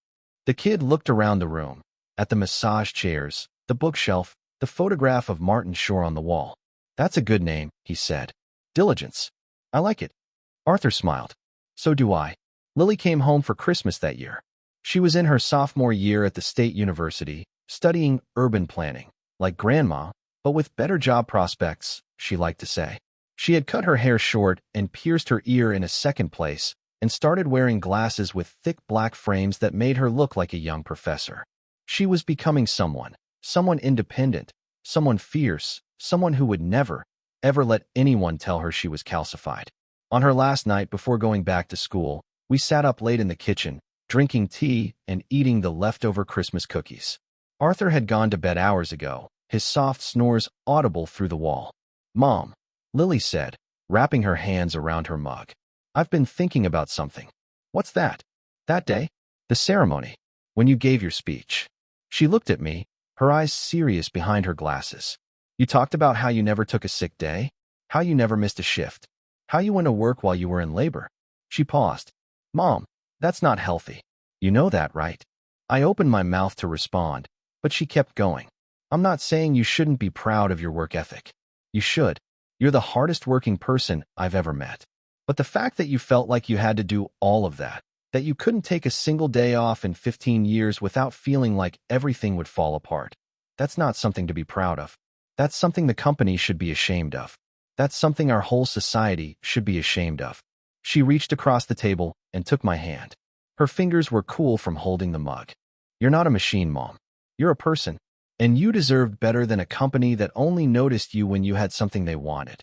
Speaker 1: The kid looked around the room, at the massage chairs, the bookshelf, the photograph of Martin Shore on the wall. "That's a good name," he said. "Diligence. I like it." Arthur smiled. "So do I." Lily came home for Christmas that year. She was in her sophomore year at the state university, studying urban planning, like Grandma, but with better job prospects, she liked to say. She had cut her hair short and pierced her ear in a second place, and started wearing glasses with thick black frames that made her look like a young professor. She was becoming someone independent, someone fierce, someone who would never, ever let anyone tell her she was calcified. On her last night before going back to school, we sat up late in the kitchen, drinking tea and eating the leftover Christmas cookies. Arthur had gone to bed hours ago, his soft snores audible through the wall. "Mom," Lily said, wrapping her hands around her mug. "I've been thinking about something." "What's that?" "That day? The ceremony. When you gave your speech." She looked at me, her eyes serious behind her glasses. "You talked about how you never took a sick day, how you never missed a shift, how you went to work while you were in labor." She paused. "Mom, that's not healthy. You know that, right?" I opened my mouth to respond, but she kept going. "I'm not saying you shouldn't be proud of your work ethic. You should. You're the hardest working person I've ever met. But the fact that you felt like you had to do all of that you couldn't take a single day off in 15 years without feeling like everything would fall apart, that's not something to be proud of. That's something the company should be ashamed of. That's something our whole society should be ashamed of." She reached across the table and took my hand. Her fingers were cool from holding the mug. "You're not a machine, Mom. You're a person. And you deserved better than a company that only noticed you when you had something they wanted."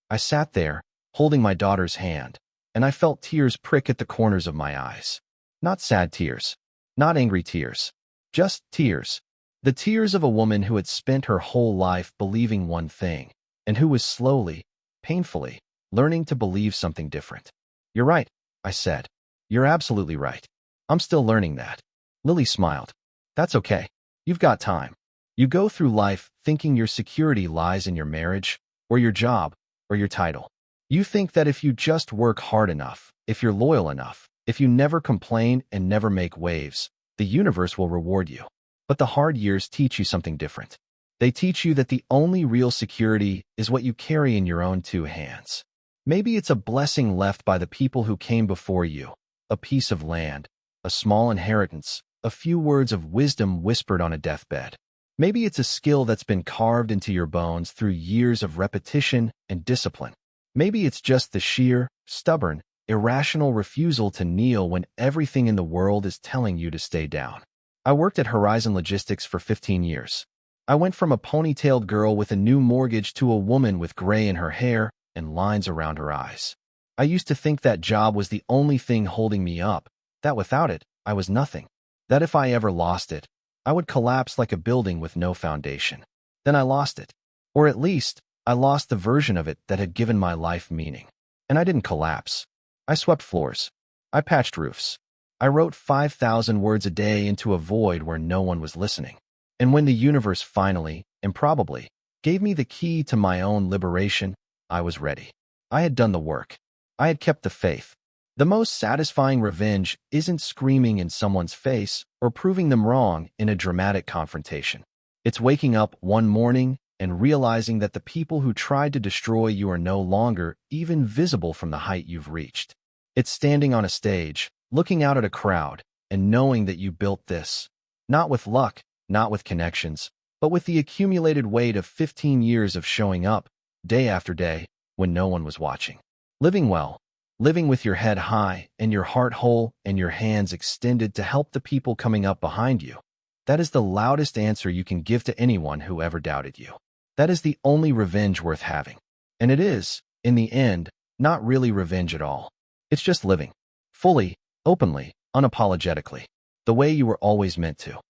Speaker 1: I sat there, holding my daughter's hand, and I felt tears prick at the corners of my eyes. Not sad tears. Not angry tears. Just tears. The tears of a woman who had spent her whole life believing one thing, and who was slowly, painfully, learning to believe something different. "You're right," I said. "You're absolutely right. I'm still learning that." Lily smiled. "That's okay. You've got time. You go through life thinking your security lies in your marriage, or your job, or your title. You think that if you just work hard enough, if you're loyal enough, if you never complain and never make waves, the universe will reward you. But the hard years teach you something different. They teach you that the only real security is what you carry in your own two hands. Maybe it's a blessing left by the people who came before you, a piece of land, a small inheritance, a few words of wisdom whispered on a deathbed. Maybe it's a skill that's been carved into your bones through years of repetition and discipline. Maybe it's just the sheer, stubborn, irrational refusal to kneel when everything in the world is telling you to stay down. I worked at Horizon Logistics for 15 years. I went from a ponytailed girl with a new mortgage to a woman with gray in her hair and lines around her eyes. I used to think that job was the only thing holding me up, that without it, I was nothing. That if I ever lost it, I would collapse like a building with no foundation. Then I lost it. Or at least, I lost the version of it that had given my life meaning. And I didn't collapse. I swept floors. I patched roofs. I wrote 5,000 words a day into a void where no one was listening. And when the universe finally, improbably, gave me the key to my own liberation, I was ready. I had done the work. I had kept the faith. The most satisfying revenge isn't screaming in someone's face or proving them wrong in a dramatic confrontation. It's waking up one morning and realizing that the people who tried to destroy you are no longer even visible from the height you've reached. It's standing on a stage, looking out at a crowd, and knowing that you built this, not with luck, not with connections, but with the accumulated weight of 15 years of showing up, day after day, when no one was watching. Living well, living with your head high and your heart whole and your hands extended to help the people coming up behind you. That is the loudest answer you can give to anyone who ever doubted you. That is the only revenge worth having. And it is, in the end, not really revenge at all. It's just living. Fully, openly, unapologetically. The way you were always meant to.